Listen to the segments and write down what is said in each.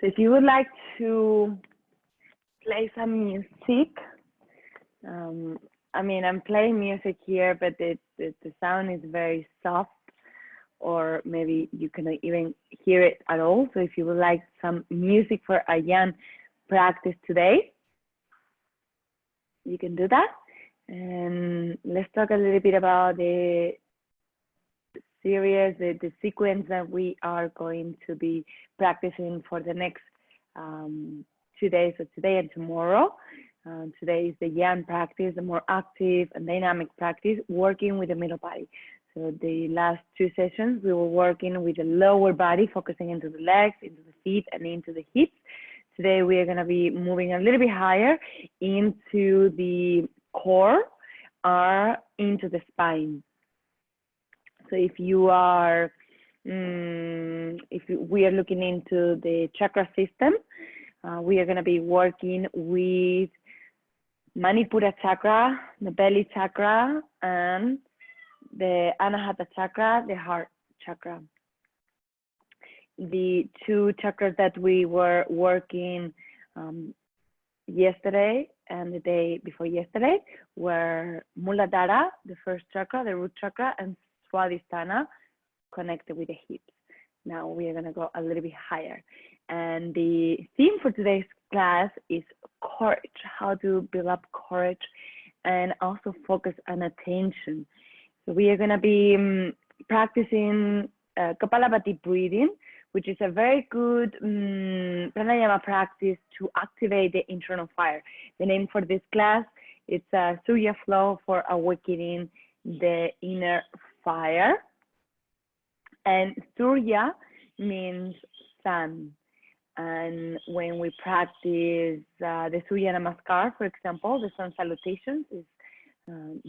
So if you would like to play some music, I mean, I'm playing music here, but the sound is very soft, or maybe you cannot even hear it at all. So if you would like some music for a yang practice today, you can do that. And let's talk a little bit about the series, the sequence that we are going to be practicing for the next 2 days, so today and tomorrow. Today is the yang practice, the more active and dynamic practice, working with the middle body. So the last 2 sessions, we were working with the lower body, focusing into the legs, into the feet, and into the hips. Today, we are going to be moving a little bit higher into the core or into the spine. So if you are, we are looking into the chakra system, we are going to be working with Manipura chakra, the belly chakra, and the Anahata chakra, the heart chakra. The 2 chakras that we were working yesterday and the day before yesterday were Muladhara, the first chakra, the root chakra, and Swadhisthana, connected with the hips. Now we are going to go a little bit higher. And the theme for today's class is courage, how to build up courage and also focus on attention. So we are going to be practicing Kapalabhati breathing, which is a very good pranayama practice to activate the internal fire. The name for this class is Surya Flow for awakening the inner fire. And Surya means sun. And when we practice the Surya Namaskar, for example, the sun salutations is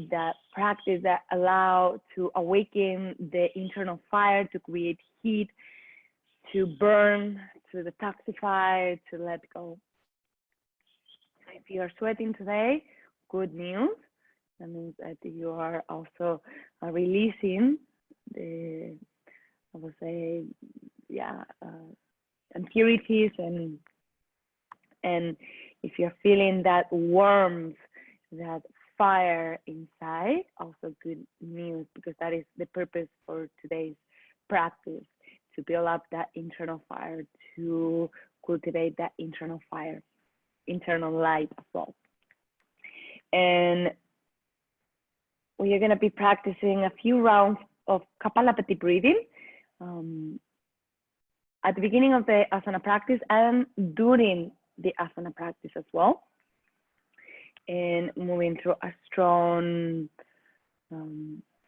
that practice that allow to awaken the internal fire, to create heat, to burn, to detoxify, to let go. So if you are sweating today, good news. That means that you are also releasing the, I would say, yeah, impurities, and if you're feeling that warmth, that fire inside, also good news, because that is the purpose for today's practice, to build up that internal fire, to cultivate that internal fire, internal light as well. And we are going to be practicing a few rounds of Kapalabhati breathing at the beginning of the asana practice and during the asana practice as well. And moving through a strong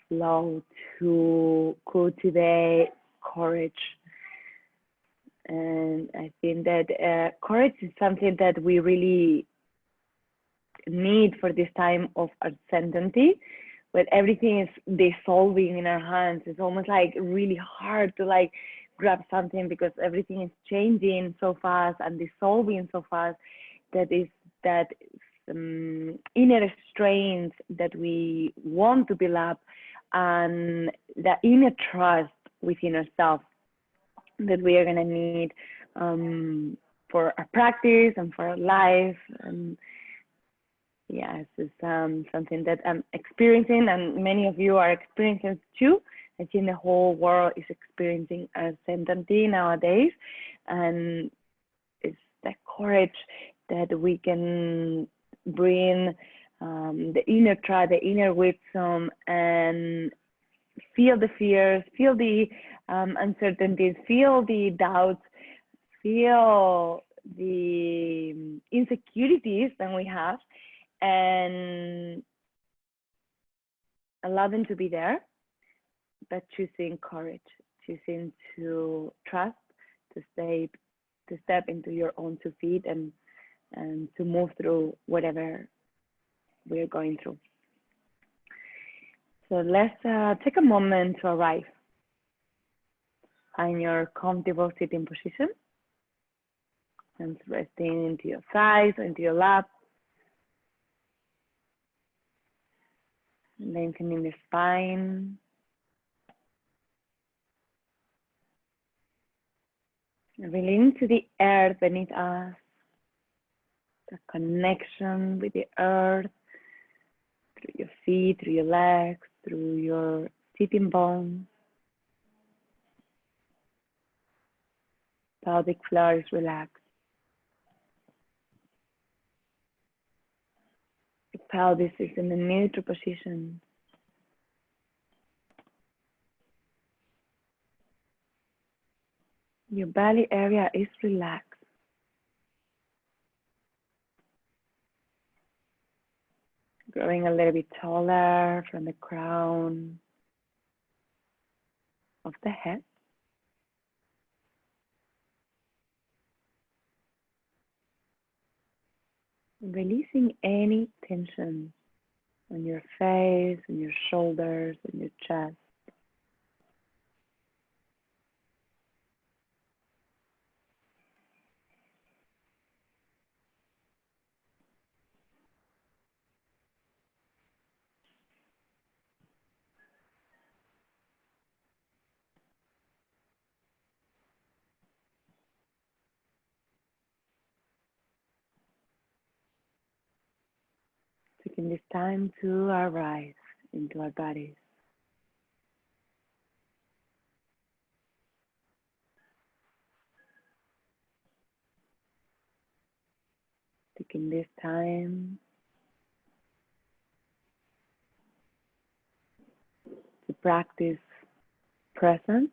flow to cultivate courage. And I think that courage is something that we really need for this time of uncertainty, when everything is dissolving in our hands. It's almost like really hard to like grab something because everything is changing so fast and dissolving so fast. That is that inner strength that we want to build up, and the inner trust within ourselves that we are going to need for our practice and for our life. And yeah, this is something that I'm experiencing, and many of you are experiencing too. I think the whole world is experiencing uncertainty nowadays, and it's the courage that we can bring the inner trust, the inner wisdom, and feel the fears, feel the uncertainties, feel the doubts, feel the insecurities that we have, and allow them to be there, but choosing courage, choosing to trust, to step into your own 2 feet and to move through whatever we're going through. So let's take a moment to arrive in your comfortable sitting position, and resting into your thighs or into your lap, lengthening the spine, Relating to the earth beneath us, the connection with the earth through your feet, through your legs, through your sitting bones. Pelvic floor is relaxed. The pelvis is in a neutral position. Your belly area is relaxed. Growing a little bit taller from the crown of the head. Releasing any tension on your face, on your shoulders, on your chest. Taking this time to arise into our bodies. Taking this time to practice presence,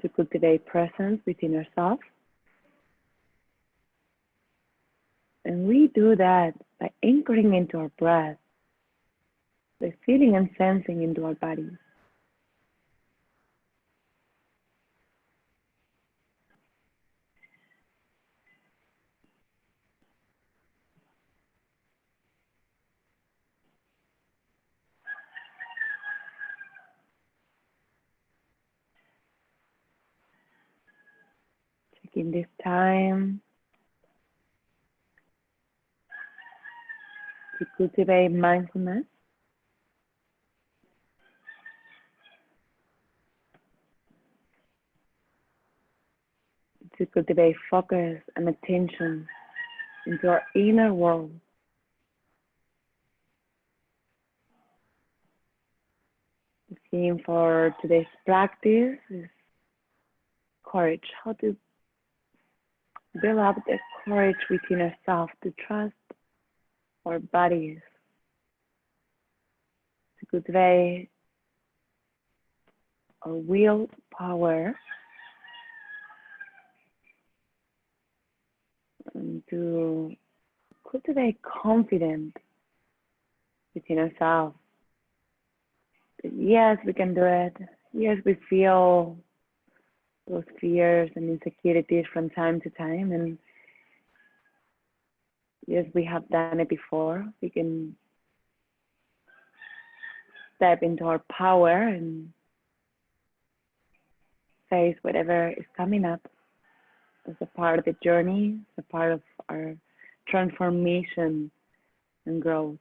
to cultivate presence within yourself. And we do that by anchoring into our breath, by feeling and sensing into our bodies. Taking this time to cultivate mindfulness, to cultivate focus and attention into our inner world. The theme for today's practice is courage, how to build up the courage within ourselves to trust our bodies, to cultivate our willpower, and to cultivate confidence within ourselves. That yes, we can do it. Yes, we feel those fears and insecurities from time to time, and yes, we have done it before. We can step into our power and face whatever is coming up as a part of the journey, as a part of our transformation and growth.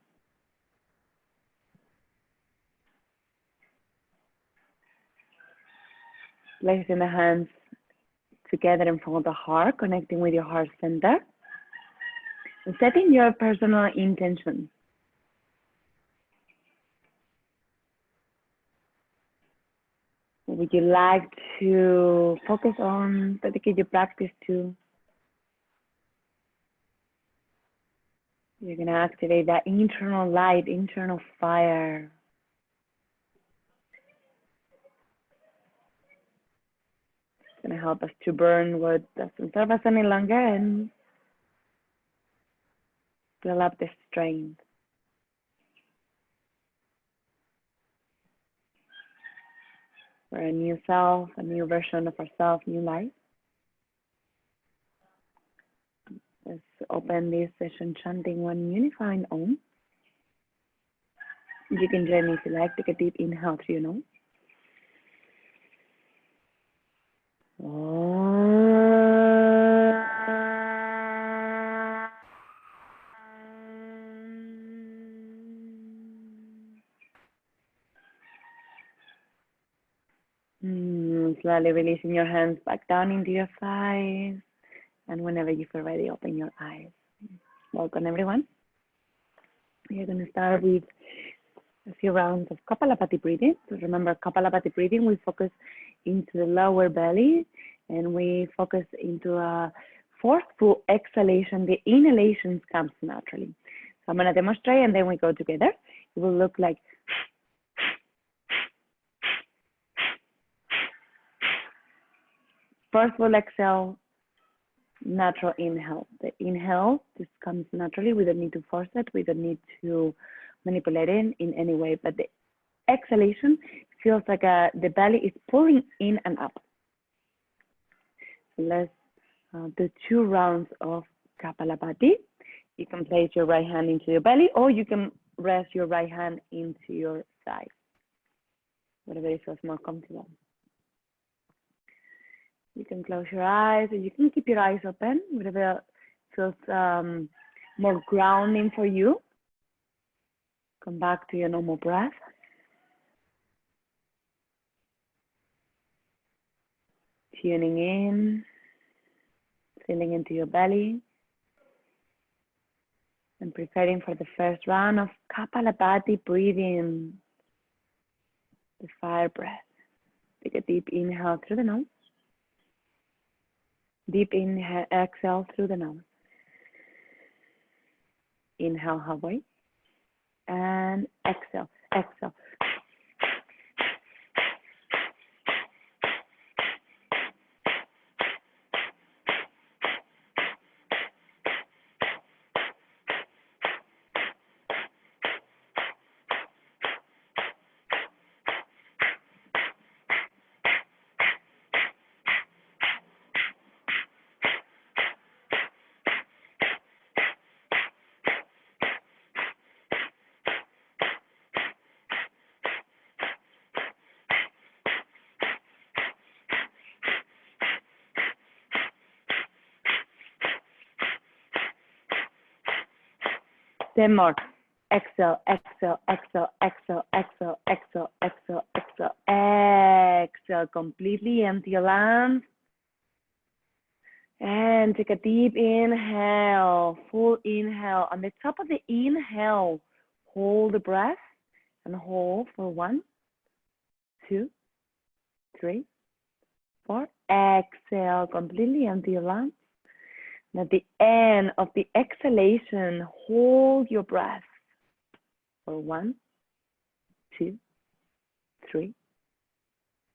Placing the hands together in front of the heart, connecting with your heart center, and setting your personal intention. What would you like to focus on, dedicate your practice to? You're going to activate that internal light, internal fire. It's going to help us to burn what doesn't serve us any longer and build up the strength. For a new self, a new version of ourselves, new life. Let's open this session chanting one unifying Om. You can join me if you like. Take a deep inhale through your nose. And slowly releasing your hands back down into your thighs. And whenever you feel ready, open your eyes. Welcome, everyone. We are going to start with a few rounds of Kapalabhati breathing. So remember, Kapalabhati breathing, we focus into the lower belly and we focus into a forceful exhalation. The inhalation comes naturally. So I'm going to demonstrate and then we go together. It will look like forceful exhale, natural inhale. The inhale just comes naturally. We don't need to force it. We don't need to manipulate it in any way. But the exhalation feels like the belly is pulling in and up. So let's do 2 rounds of Kapalabhati. You can place your right hand into your belly, or you can rest your right hand into your thigh, whatever it feels more comfortable. You can close your eyes, or you can keep your eyes open, whatever feels more grounding for you. Come back to your normal breath. Tuning in, feeling into your belly, and preparing for the first round of Kapalabhati breathing, the fire breath. Take a deep inhale through the nose. Deep inhale, exhale through the nose. Inhale halfway, and exhale, exhale. Then more. Exhale, exhale, exhale, exhale, exhale, exhale, exhale, exhale, exhale. Completely empty your lungs. And take a deep inhale, full inhale. On the top of the inhale, hold the breath and hold for 1, 2, 3, 4. Exhale, completely empty your lungs. And at the end of the exhalation, hold your breath for 1, 2, 3,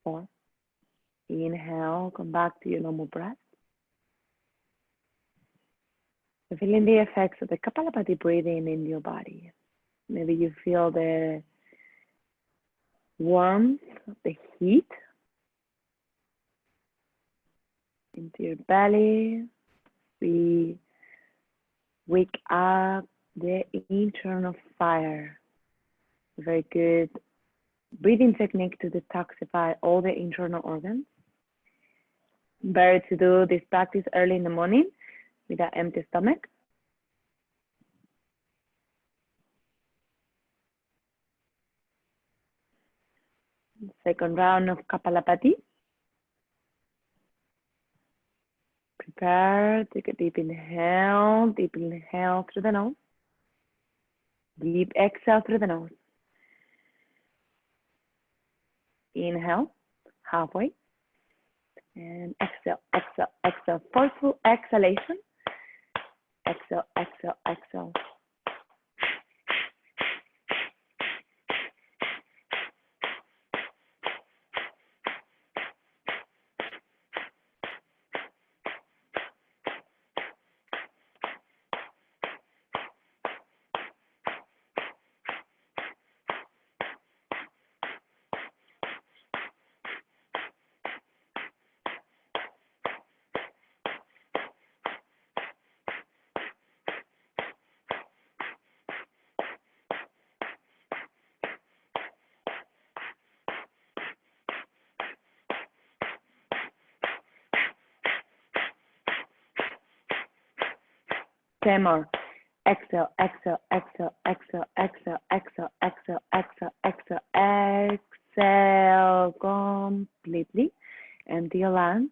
4. Inhale, come back to your normal breath. Feeling the effects of the Kapalabhati breathing in your body. Maybe you feel the warmth of the heat into your belly. We wake up the internal fire. A very good breathing technique to detoxify all the internal organs. Better to do this practice early in the morning with an empty stomach. Second round of Kapalabhati. Prepare, take a deep inhale through the nose. Deep exhale through the nose. Inhale, halfway. And exhale, exhale, exhale. Forceful exhalation. Exhale, exhale, exhale. Ten more. Exhale, exhale, exhale, exhale, exhale, exhale, exhale, exhale, exhale, exhale completely. Empty your lungs.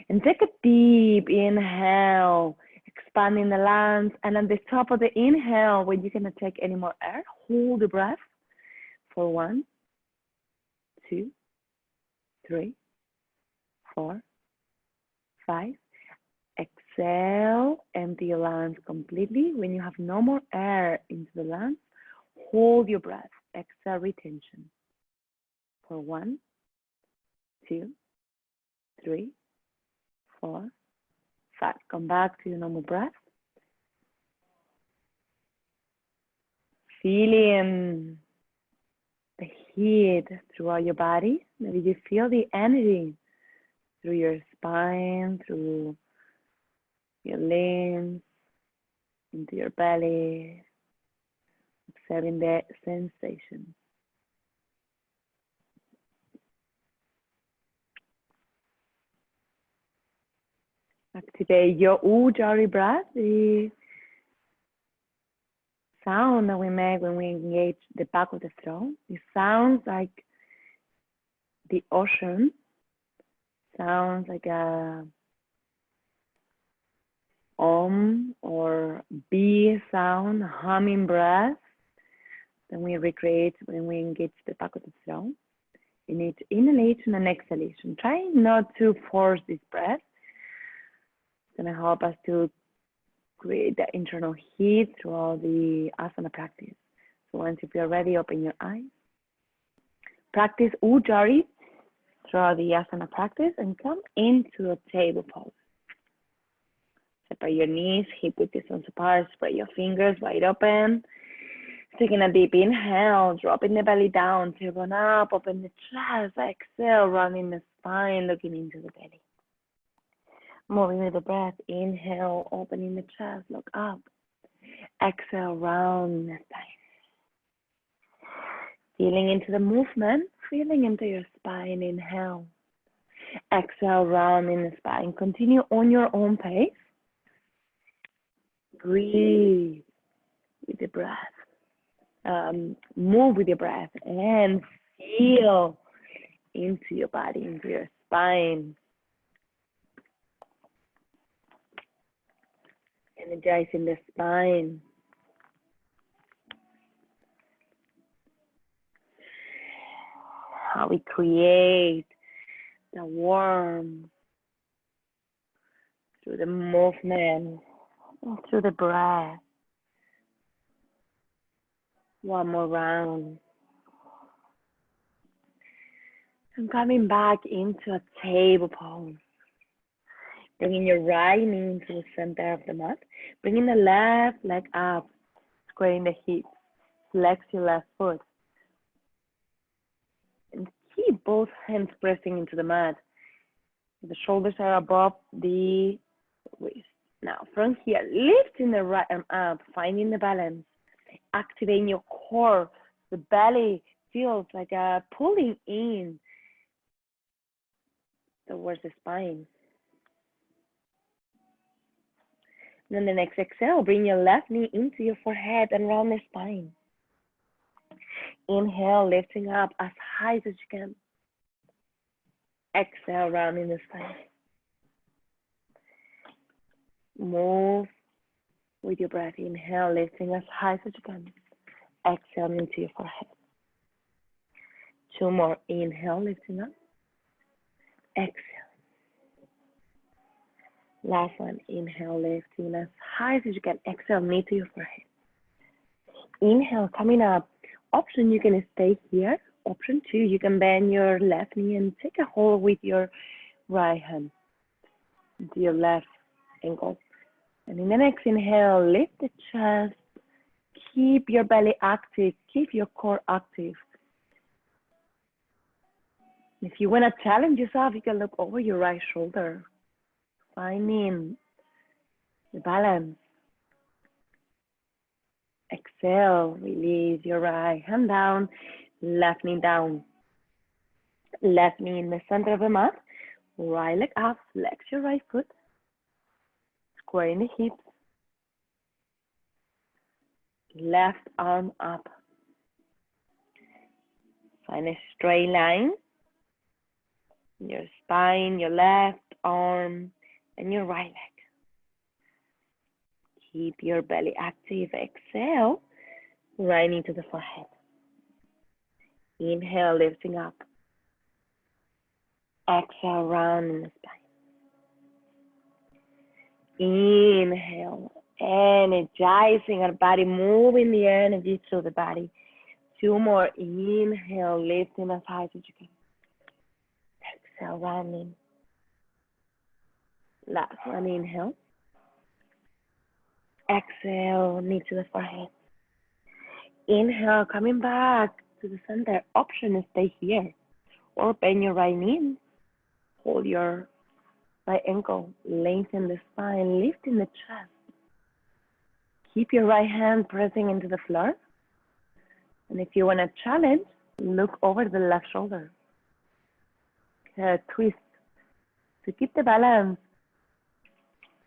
And take a deep inhale, expanding the lungs. And at the top of the inhale, when you're going to take any more air, hold the breath for 1, 2, 3, 4, 5. Exhale, empty your lungs completely. When you have no more air into the lungs, hold your breath. Exhale, retention. For 1, 2, 3, 4, 5. Come back to your normal breath. Feeling the heat throughout your body. Maybe you feel the energy through your spine, through your limbs, into your belly, observing the sensation. Activate your Ujjayi breath, the sound that we make when we engage the back of the throat. It sounds like the ocean, sounds like a or bee sound, humming breath. Then we recreate when we engage the back of the throat. In each inhalation and exhalation. Try not to force this breath. It's going to help us to create the internal heat throughout the asana practice. So once you feel ready, open your eyes. Practice Ujjayi throughout the asana practice and come into a table pose. Separate your knees, hip width distance apart, spread your fingers wide open. Taking a deep inhale, dropping the belly down, tailbone up, open the chest, exhale, rounding the spine, looking into the belly. Moving with the breath, inhale, opening the chest, look up. Exhale, round the spine. Feeling into the movement, feeling into your spine, inhale. Exhale, rounding the spine. Continue on your own pace. Breathe with the breath. Move with your breath and feel into your body, into your spine. Energizing the spine. How we create the warmth through the movement and through the breath. One more round. And coming back into a table pose. Bringing your right knee into the center of the mat. Bringing the left leg up, squaring the hips. Flex your left foot. And keep both hands pressing into the mat. The shoulders are above the waist. Now, from here, lifting the right arm up, finding the balance. Activating your core. The belly feels like a pulling in towards the spine. And then the next exhale, bring your left knee into your forehead and round the spine. Inhale, lifting up as high as you can. Exhale, rounding the spine. Move with your breath. Inhale, lifting as high as you can. Exhale into your forehead. 2 more. Inhale, lifting up. Exhale. Last one. Inhale, lifting as high as you can. Exhale, knee to your forehead. Inhale, coming up. Option, you can stay here. Option 2, you can bend your left knee and take a hold with your right hand to your left ankle. And in the next inhale, lift the chest. Keep your belly active. Keep your core active. If you want to challenge yourself, you can look over your right shoulder, finding the balance. Exhale, release your right hand down, left knee down. Left knee in the center of the mat, right leg up, flex your right foot, squaring the hips. Left arm up. Find a straight line. your spine, your left arm, and your right leg. Keep your belly active. Exhale, right into the forehead. Inhale, lifting up. Exhale, round in the spine. Inhale, energizing our body, moving the energy through the body. 2 more. Inhale, lifting as high as you can. Exhale, rounding. Last one, inhale. Exhale, knee to the forehead. Inhale, coming back to the center. Option is stay here or bend your right knee. Hold your right ankle, lengthen the spine, lifting the chest. Keep your right hand pressing into the floor. And if you want to challenge, look over the left shoulder. Twist to keep the balance.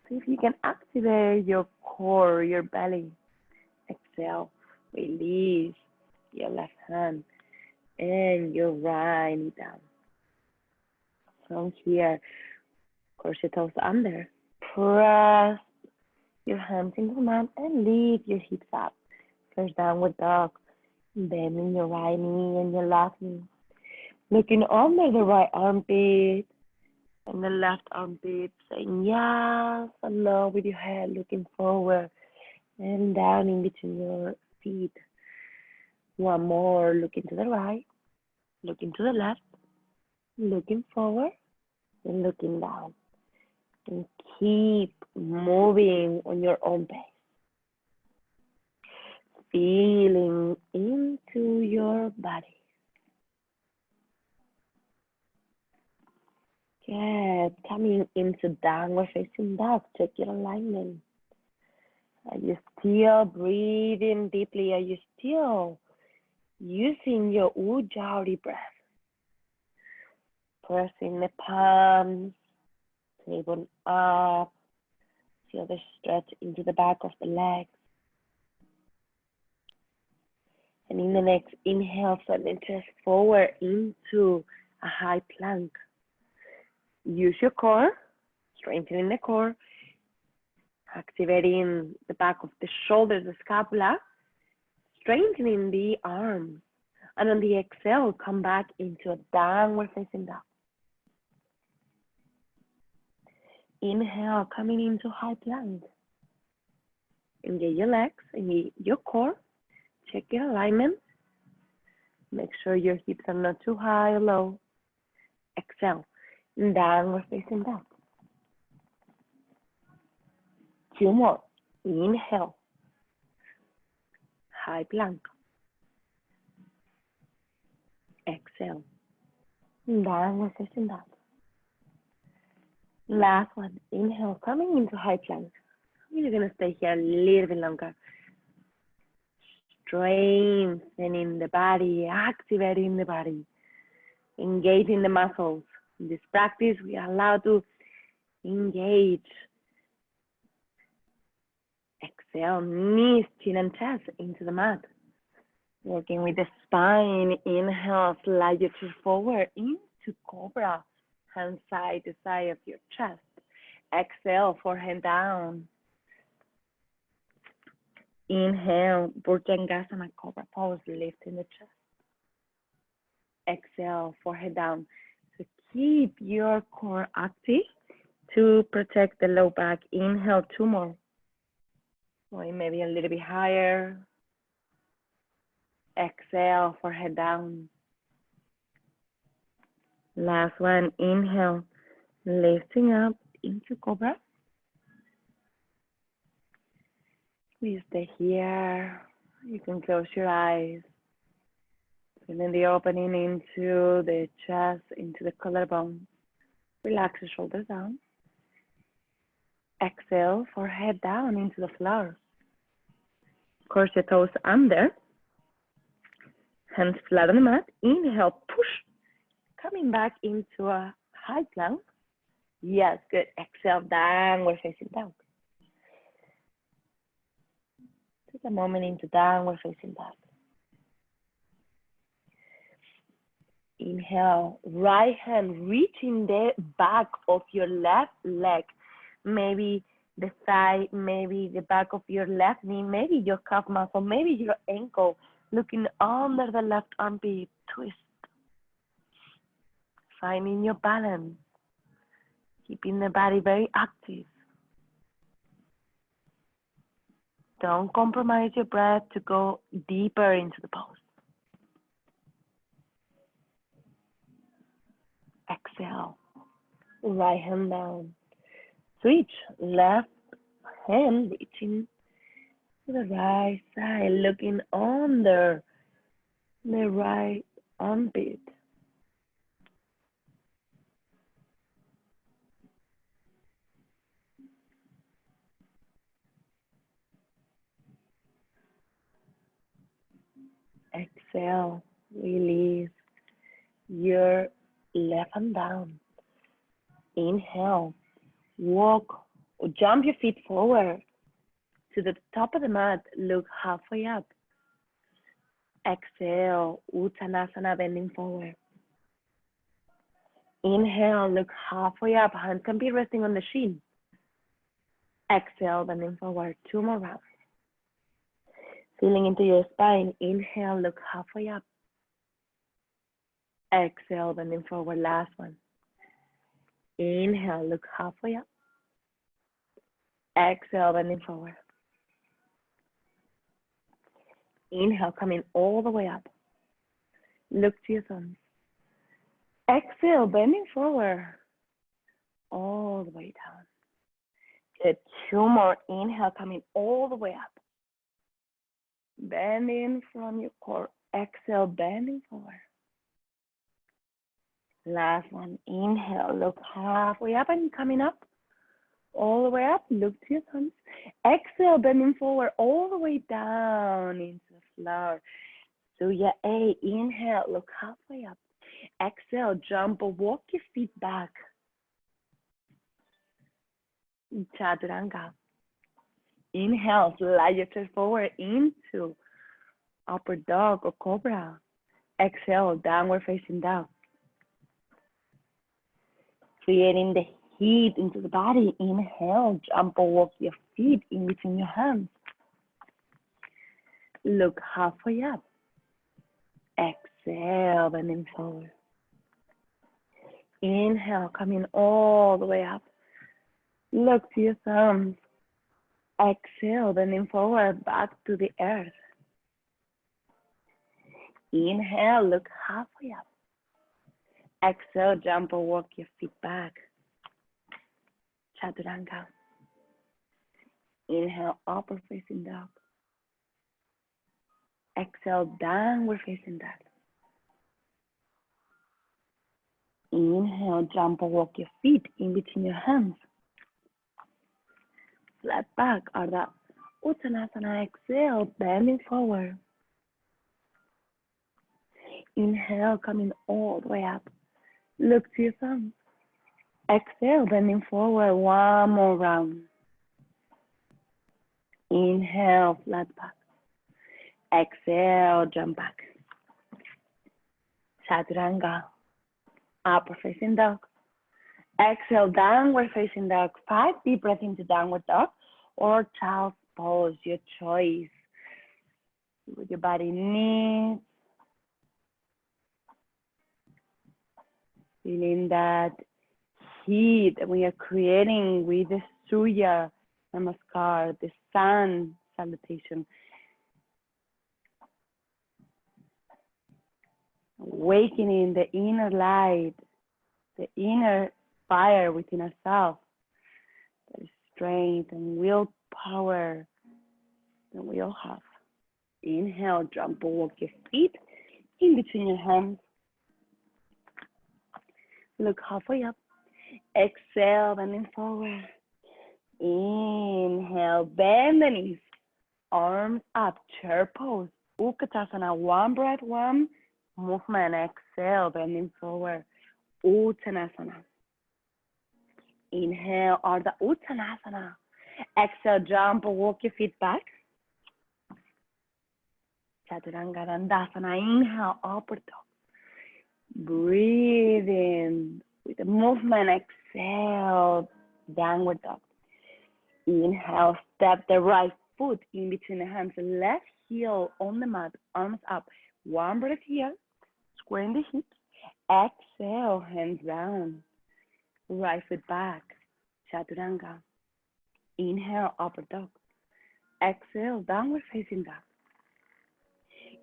See if you can activate your core, your belly. Exhale, release your left hand and your right knee down. From here, cross your toes under. Press your hands into the mat and lift your hips up. First downward dog. Bending your right knee and your left knee. Looking under the right armpit and the left armpit. Saying yes and no with your head. Looking forward and down in between your feet. One more. Looking to the right. Looking to the left. Looking forward and looking down. And keep moving on your own pace. Feeling into your body. Good. Coming into downward facing dog. Check your alignment. Are you still breathing deeply? Are you still using your Ujjayi breath? Pressing the palms, table up. Feel the stretch into the back of the legs. And in the next inhale, send the chest forward into a high plank. Use your core, strengthening the core, activating the back of the shoulders, the scapula, strengthening the arms. And on the exhale, come back into a downward facing dog. Inhale, coming into high plank. Engage your legs, engage your core. Check your alignment. Make sure your hips are not too high or low. Exhale, downward facing dog. 2 more. Inhale, high plank. Exhale, downward facing dog. Last one. Inhale, coming into high plank. You're gonna stay here a little bit longer. Strengthening the body, activating the body, engaging the muscles. In this practice, we are allowed to engage. Exhale, knees, chin, and chest into the mat. Working with the spine. Inhale, slide your chest forward into cobra. Hand side to side of your chest. Exhale, forehead down. Inhale, Bhujangasana, cobra pose, lifting the chest. Exhale, forehead down. So keep your core active to protect the low back. Inhale, 2 more. Or maybe a little bit higher. Exhale, forehead down. Last one, inhale, lifting up into cobra. We stay here. You can close your eyes. Feeling the opening into the chest, into the collarbone. Relax the shoulders down. Exhale, forehead down into the floor. Cross your toes under. Hands flat on the mat. Inhale, push. Coming back into a high plank. Yes, good. Exhale, downward facing dog. Take a moment into downward facing dog. Inhale, right hand reaching the back of your left leg. Maybe the thigh, maybe the back of your left knee, maybe your calf muscle, maybe your ankle. Looking under the left armpit, twist. Finding your balance. Keeping the body very active. Don't compromise your breath to go deeper into the pose. Exhale. Right hand down. Switch. Left hand reaching to the right side, looking under the right armpit. Exhale. Release your left hand down. Inhale. Walk or jump your feet forward to the top of the mat. Look halfway up. Exhale. Uttanasana, bending forward. Inhale. Look halfway up. Hands can be resting on the shin. Exhale, bending forward. 2 more rounds. Feeling into your spine. Inhale. Look halfway up. Exhale, bending forward. Last one. Inhale. Look halfway up. Exhale, bending forward. Inhale, coming all the way up. Look to your thumbs. Exhale, bending forward. All the way down. Good. 2 more. Inhale, coming all the way up. Bending from your core. Exhale, bending forward. Last one. Inhale, look halfway up and coming up. All the way up. Look to your thumbs. Exhale, bending forward all the way down into the floor. Surya A. Inhale, look halfway up. Exhale, jump or walk your feet back. Chaturanga. Inhale, slide yourself forward into upper dog or cobra. Exhale, downward facing dog. Creating the heat into the body. Inhale, jump or walk your feet in between your hands. Look halfway up. Exhale, bending forward. Inhale, coming all the way up. Look to your thumbs. Exhale, bending forward back to the earth. Inhale, look halfway up. Exhale, jump or walk your feet back. Chaturanga. Inhale, upward facing dog. Exhale, downward facing dog. Inhale, jump or walk your feet in between your hands. Flat back, Ardha Uttanasana. Exhale, bending forward. Inhale, coming all the way up. Look to your thumbs. Exhale, bending forward. 1 more round. Inhale, flat back. Exhale, jump back. Chaturanga. Upward facing dog. Exhale, downward facing dog. 5 deep breaths into downward dog or child's pose, your choice. See what your body needs. Feeling that heat that we are creating with the Surya Namaskar, the sun salutation. Awakening the inner light, the inner fire within ourselves. That is strength and willpower that we all have. Inhale, jump or walk your feet in between your hands. Look halfway up. Exhale, bending forward. Inhale, bend the knees. Arms up, chair pose. Utkatasana, 1 breath, 1 movement. Exhale, bending forward. Uttanasana. Inhale, Ardha Uttanasana. Exhale, jump or walk your feet back. Chaturanga Dandasana. Inhale, upward dog. Breathe in. With the movement, exhale, downward dog. Inhale, step the right foot in between the hands, left heel on the mat, arms up. One breath here, squaring the hips. Exhale, hands down. Right foot back, chaturanga. Inhale, upper dog. Exhale, downward facing dog.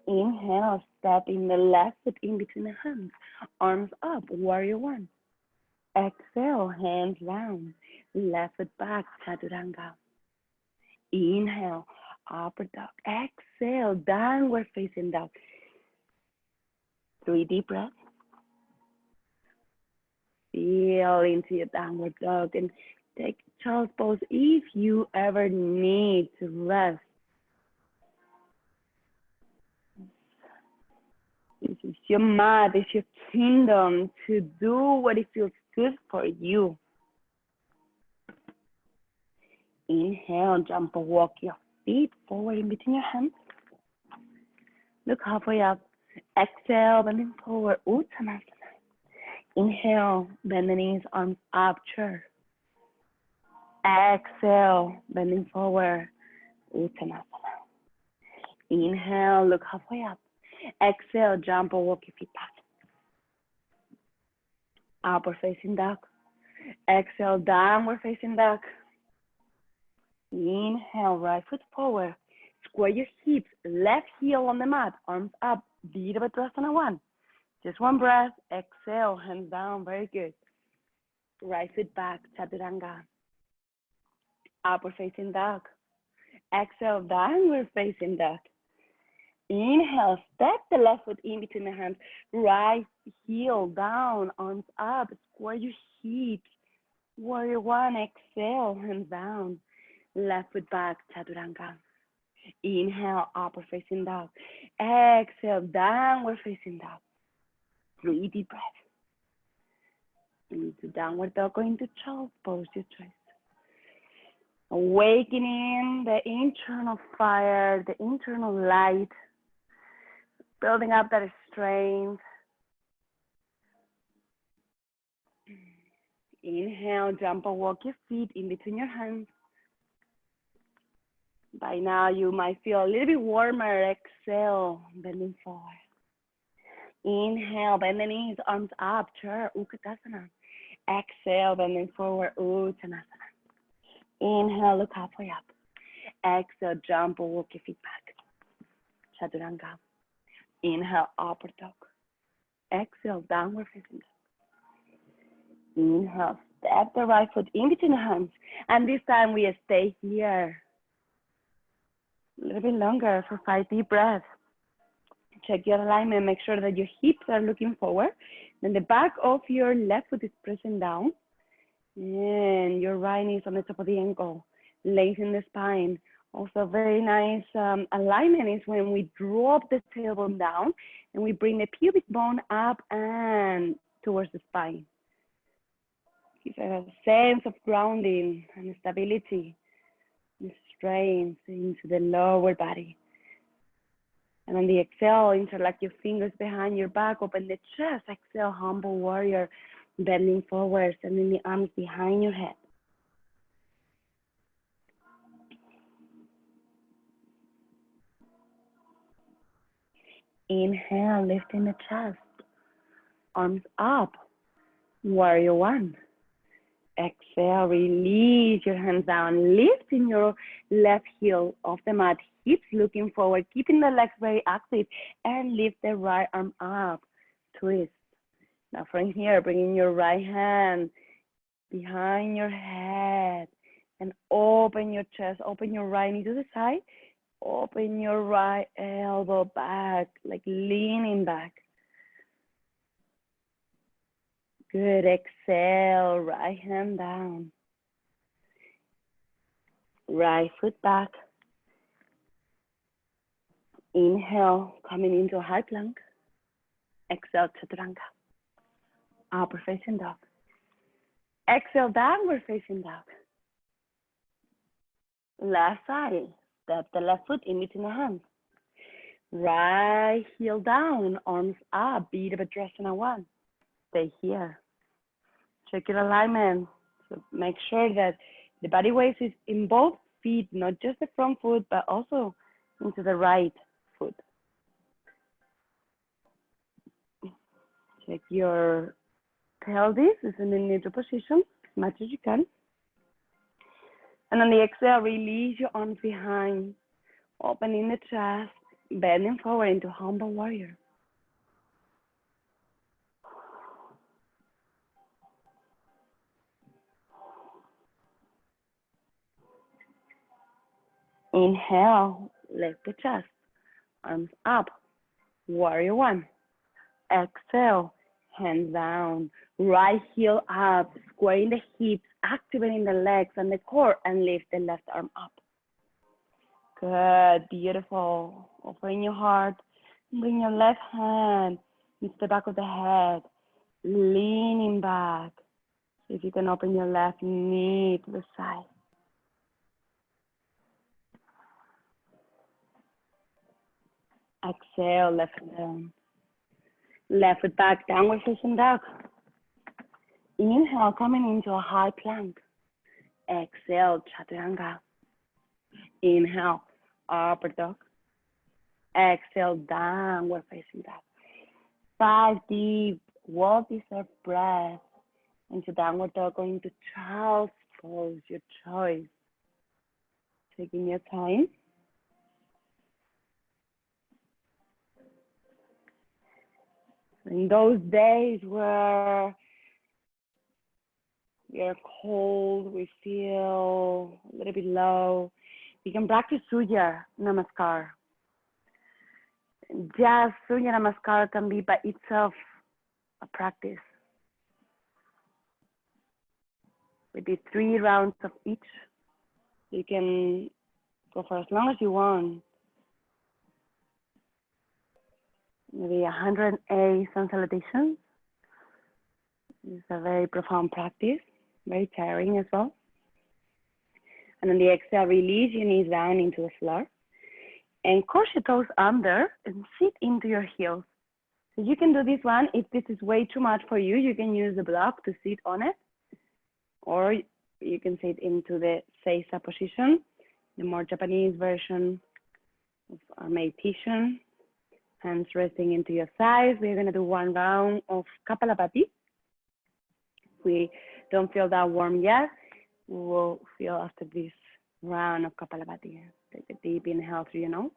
Inhale, step in the left foot in between the hands, arms up, warrior one. Exhale, hands down, left foot back, chaturanga. Inhale, upper dog. Exhale, downward facing dog. 3 deep breaths. Feel into your downward dog and take child's pose if you ever need to rest. This is your mat, it's your kingdom to do what it feels good for you. Inhale, jump or walk your feet forward in between your hands. Look halfway up. Exhale, bending forward, Uttanasana. Inhale, bend the knees, arms up, chair. Exhale, bending forward, Uttanasana. Inhale, look halfway up. Exhale, jump or walk your feet back. Upward facing dog. Exhale, downward facing dog. Inhale, right foot forward. Square your hips, left heel on the mat, arms up, Virabhadrasana 1. Just one breath, exhale, hands down, very good. Right foot back, chaturanga. Upward facing dog. Exhale, downward facing dog. Inhale, step the left foot in between the hands, right heel down, arms up, square your hips. Warrior one, exhale, hands down. Left foot back, chaturanga. Inhale, upward facing dog. Exhale, downward facing dog. 3 deep breaths. Into downward dog, going to child's pose, your choice. Awakening the internal fire, the internal light. Building up that strength. Inhale, jump or walk your feet in between your hands. By now, you might feel a little bit warmer. Exhale, bending forward. Inhale, bend the knees, arms up, chair, Uttanasana. Exhale, bending forward, Uttanasana. Inhale, look halfway up. Exhale, jump or walk your feet back. Chaturanga. Inhale, upper dog. Exhale, downward facing dog. Inhale, step the right foot in between the hands. And this time we stay here. A little bit longer for 5 deep breaths. Check your alignment, make sure that your hips are looking forward. Then the back of your left foot is pressing down. And your right knee is on the top of the ankle. Lengthen the spine. Also very nice alignment is when we drop the tailbone down and we bring the pubic bone up and towards the spine. Give a sense of grounding and stability and strength into the lower body. And on the exhale, interlock your fingers behind your back, open the chest. Exhale, humble warrior, bending forward, sending the arms behind your head. Inhale, lifting the chest, arms up, warrior one. Exhale, release your hands down, lifting your left heel off the mat, hips looking forward, keeping the legs very active, and lift the right arm up, twist. Now from here, bringing your right hand behind your head, and open your chest, open your right knee to the side, open your right elbow back, like leaning back. Good, exhale, right hand down. Right foot back. Inhale, coming into a high plank. Exhale, chaturanga. Upper facing dog. Exhale, downward facing dog. Left side, step the left foot in between the hands. Right heel down, arms up, Virabhadrasana 1. stay here. Check your alignment. So make sure that the body weight is in both feet, not just the front foot, but also into the right foot. Check your pelvis is in a neutral position as much as you can. And on the exhale, release your arms behind, opening the chest, bending forward into humble warrior. Inhale, lift the chest, arms up, warrior one. Exhale, hands down, right heel up, squaring the hips, activating the legs and the core, and lift the left arm up. Good, beautiful. Open your heart, bring your left hand into the back of the head, leaning back. See if you can open your left knee to the side. Exhale, left foot down. Left foot back, downward facing dog. Inhale, coming into a high plank. Exhale, chaturanga. Inhale, upper dog. Exhale, downward facing dog. 5 deep, well-deserved breath into downward dog, going to child's pose, your choice. Taking your time. In those days where we are cold, we feel a little bit low, we can practice Surya Namaskar. Just Surya Namaskar can be by itself a practice. We did 3 rounds of each. You can go for as long as you want. Maybe 108 sun salutations. It's a very profound practice, very tiring as well. And on the exhale, release your knees down into the floor and cross your toes under and sit into your heels. So you can do this one. If this is way too much for you, you can use the block to sit on it, or you can sit into the Seiza position, the more Japanese version of our meditation. Hands resting into your thighs. We're going to do 1 round of Kapalabhati. If we don't feel that warm yet, we will feel after this round of Kapalabhati. Take a deep inhale through your nose.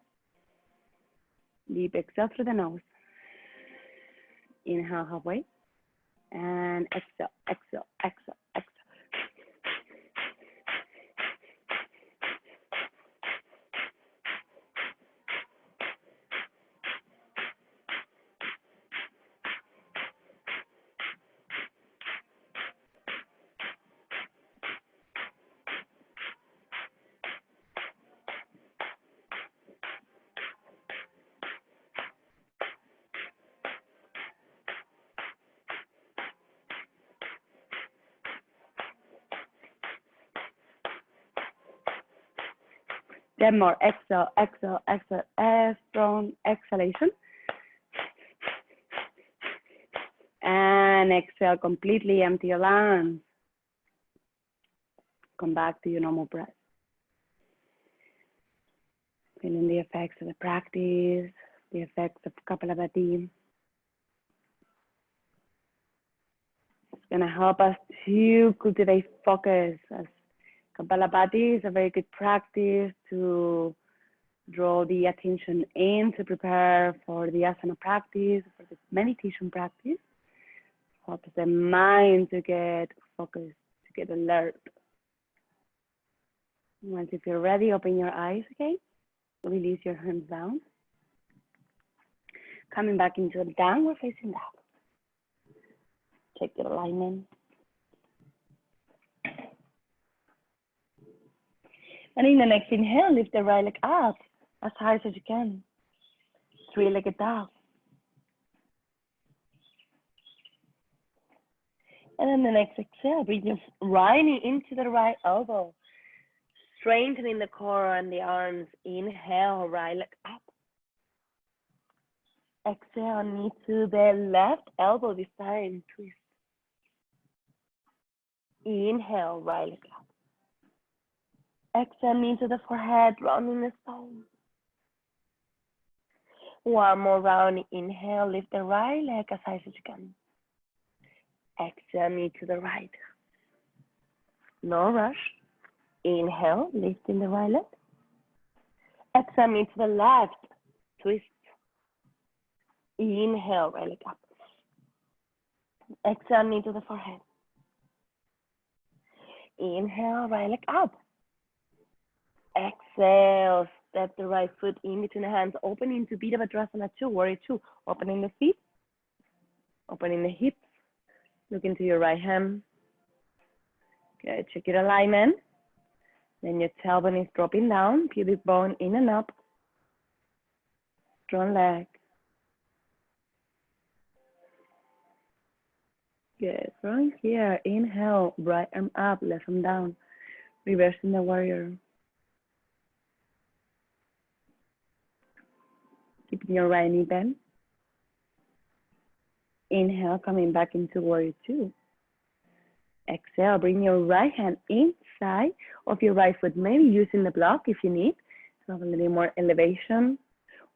Deep exhale through the nose. Inhale halfway. And exhale, exhale, exhale, exhale. Then more, exhale, exhale, exhale, strong exhalation. And exhale, completely empty your lungs. Come back to your normal breath. Feeling the effects of the practice, the effects of Kapalabhati. It's gonna help us to cultivate focus, as Kapalabhati is a very good practice to draw the attention in, to prepare for the asana practice, for the meditation practice. Helps the mind to get focused, to get alert. Once if you're ready, open your eyes, okay? Release your hands down. Coming back into a downward facing dog. Check your alignment. And in the next inhale, lift the right leg up as high as you can. 3-legged dog. And then the next exhale, bring your right knee into the right elbow. Strengthening the core and the arms. Inhale, right leg up. Exhale, knee to the left elbow this time, twist. Inhale, right leg up. Exhale, knee to the forehead, rounding the spine. One more round, inhale, lift the right leg as high as you can. Exhale, knee to the right. No rush. Inhale, lifting the right leg. Exhale, knee to the left, twist. Inhale, right leg up. Exhale, knee to the forehead. Inhale, right leg up. Exhale, step the right foot in between the hands, opening to Virabhadrasana 2, Warrior 2. Opening the feet, opening the hips. Look into your right hand. Good, check your alignment. Then your tailbone is dropping down, pubic bone in and up. Strong leg. Good, from here, inhale, right arm up, left arm down. Reversing the warrior. Keeping your right knee bent. Inhale, coming back into warrior 2. Exhale, bring your right hand inside of your right foot, maybe using the block if you need to have a little more elevation.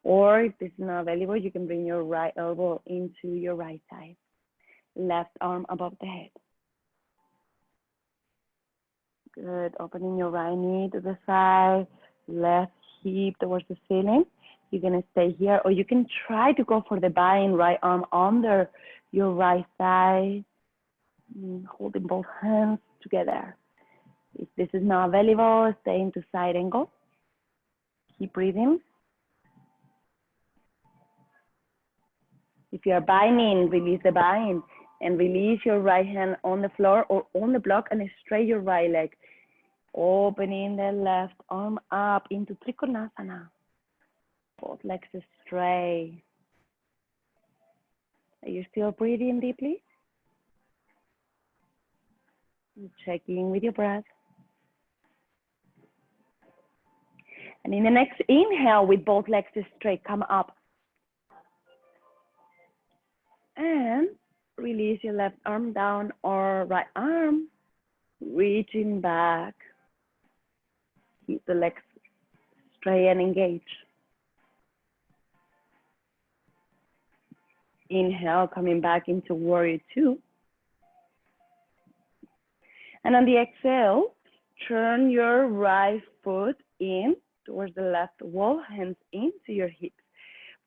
Or if this is not available, you can bring your right elbow into your right side. Left arm above the head. Good, opening your right knee to the side, left hip towards the ceiling. You're gonna stay here, or you can try to go for the bind, right arm under your right side, holding both hands together. If this is not available, stay into side angle. Keep breathing. If you are binding, release the bind and release your right hand on the floor or on the block and straight your right leg. Opening the left arm up into Trikonasana. Both legs straight. Are you still breathing deeply? Check in with your breath. And in the next inhale, with both legs straight, come up. And release your left arm down or right arm, reaching back. Keep the legs straight and engaged. Inhale, coming back into warrior 2. And on the exhale, turn your right foot in towards the left wall, hands into your hips.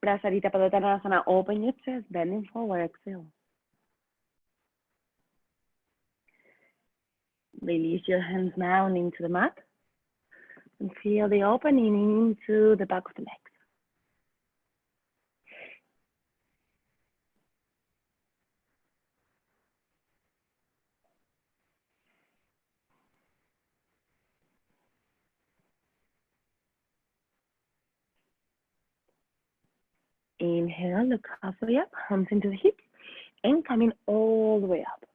Prasarita Padottanasana, open your chest, bending forward, exhale. Release your hands down into the mat and feel the opening into the back of the legs. Inhale, look halfway up, arms into the hips, and coming all the way up.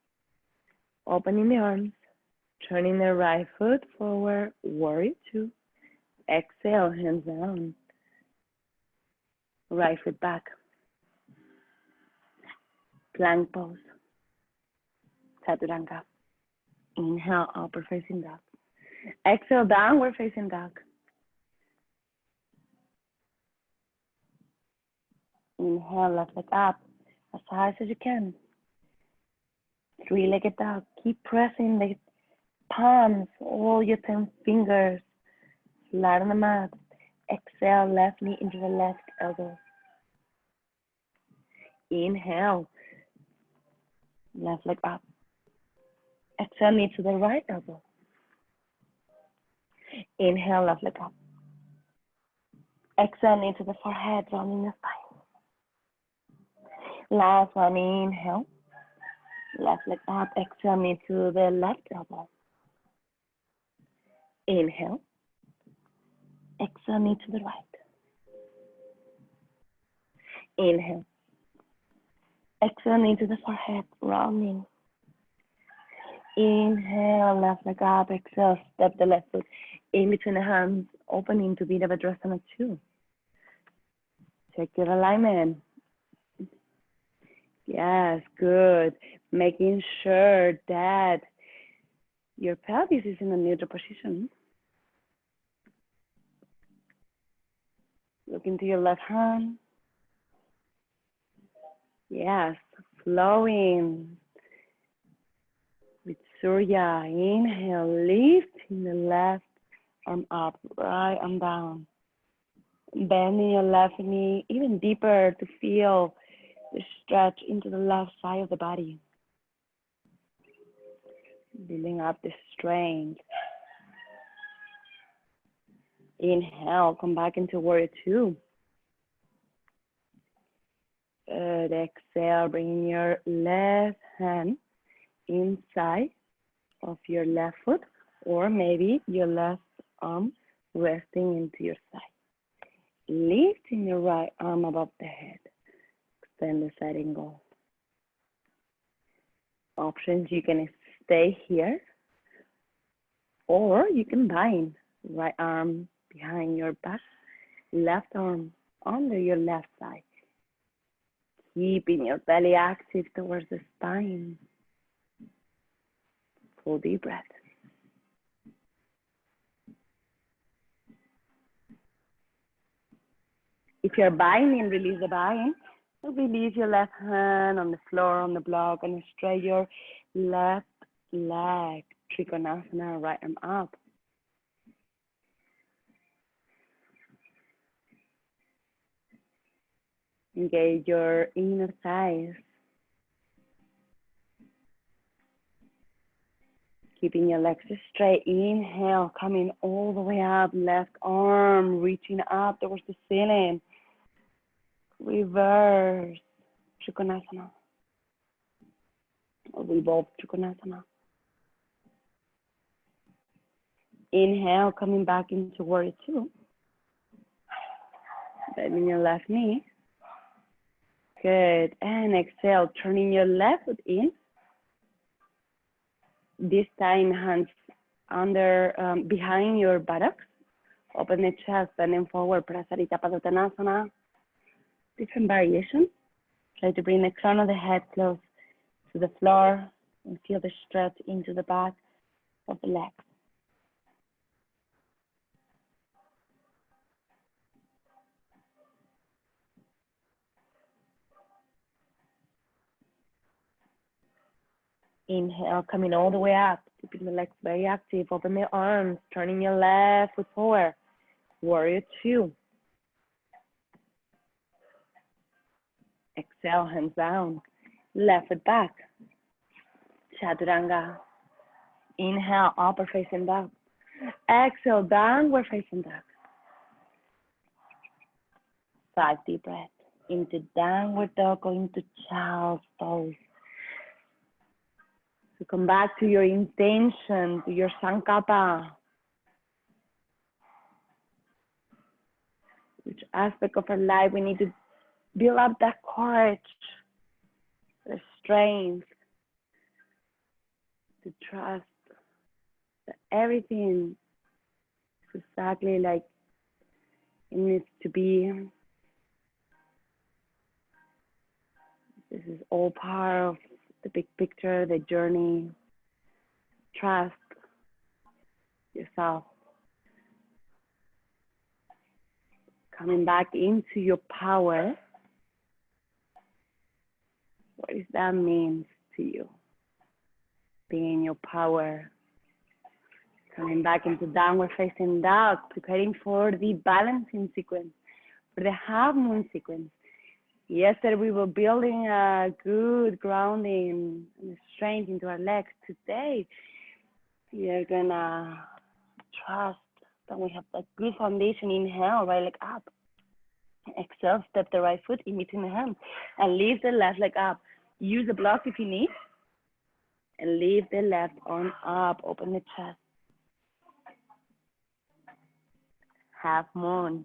Opening the arms, turning the right foot forward, warrior 2. Exhale, hands down. Right foot back. Plank pose. Chaturanga. Inhale, upper facing dog. Exhale, downward facing dog. Inhale, left leg up, as high as you can. Three-legged dog. Keep pressing the palms, all your 10 fingers, flat on the mat. Exhale, left knee into the left elbow. Inhale, left leg up. Exhale, knee to the right elbow. Inhale, left leg up. Exhale, knee to the forehead, rounding the spine. Last one, inhale. Left leg up, exhale, knee to the left elbow. Inhale. Exhale, knee to the right. Inhale. Exhale, knee to the forehead, rounding. Inhale, left leg up, exhale, step the left foot in between the hands, opening to Virabhadrasana 2. Check your alignment. Yes, good. Making sure that your pelvis is in a neutral position. Look into your left hand. Yes, flowing with Surya. Inhale, lifting the left arm up, right arm down. Bending your left knee even deeper to feel the stretch into the left side of the body. Building up the strength. Inhale, come back into warrior two. Good, exhale, bring your left hand inside of your left foot, or maybe your left arm resting into your side. Lifting your right arm above the head. Extend the side angle. Options, you can stay here, or you can bind right arm behind your back, left arm under your left side. Keeping your belly active towards the spine. Full deep breath. If you're binding, release the bind. Release your left hand on the floor, on the block, and straight your left leg. Trikonasana, right arm up. Engage your inner thighs. Keeping your legs straight. Inhale, coming all the way up. Left arm reaching up towards the ceiling. Reverse Trikonasana. Or revolve Trikonasana. Inhale, coming back into warrior two. Bending your left knee. Good. And exhale, turning your left foot in. This time, hands under, behind your buttocks. Open the chest, bending forward, Prasarita Padottanasana. Different variations. Try to bring the crown of the head close to the floor and feel the stretch into the back of the legs. Inhale, coming all the way up, keeping the legs very active. Open the arms, turning your left foot forward. Warrior two. Exhale, hands down. Left foot back. Chaturanga. Inhale, upper facing dog. Exhale, downward facing dog. 5 deep breaths. Into downward dog, going to child's pose. So come back to your intention, to your sankapa. Which aspect of our life we need to build up that courage, the strength, to trust that everything is exactly like it needs to be. This is all part of the big picture, the journey. Trust yourself. Coming back into your power. What does that mean to you? Being in your power. Coming back into downward facing dog, preparing for the balancing sequence, for the half moon sequence. Yesterday we were building a good grounding and strength into our legs. Today we are gonna trust that we have a good foundation. Inhale, right leg up. Exhale, step the right foot in between the hands and lift the left leg up. Use the block if you need. And lift the left arm up, open the chest. Half moon.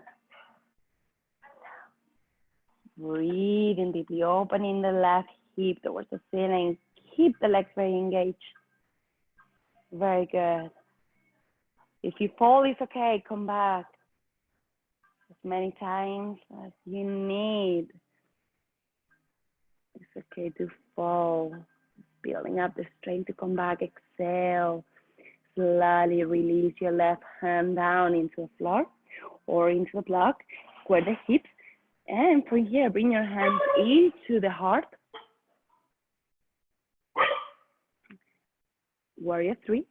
Breathing deeply, opening the left hip towards the ceiling. Keep the legs very engaged. Very good. If you fall, it's okay. Come back as many times as you need. It's okay to fall, building up the strength to come back. Exhale. Slowly release your left hand down into the floor or into the block. Square the hips. And from here, bring your hands into the heart. Warrior 3.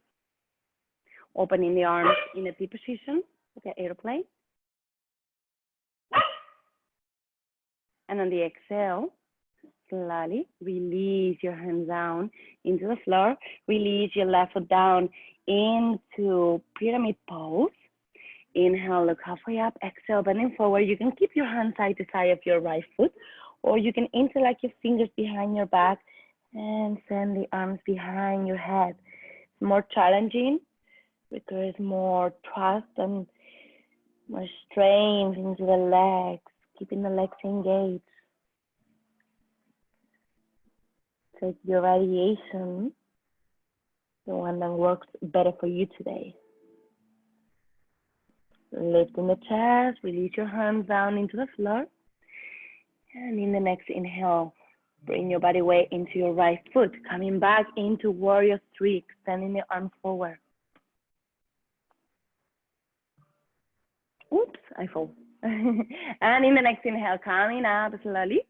Opening the arms in a T position, like an airplane. And on the exhale, slowly release your hands down into the floor. Release your left foot down into pyramid pose. Inhale, look halfway up. Exhale, bending forward. You can keep your hand side to side of your right foot, or you can interlock your fingers behind your back and send the arms behind your head. It's more challenging because more trust and more strength into the legs, keeping the legs engaged. Take your variation, the one that works better for you today. Lifting the chest, release your hands down into the floor. And in the next inhale, bring your body weight into your right foot, coming back into Warrior 3, extending the arms forward. Oops, I fall. And in the next inhale, coming up slowly,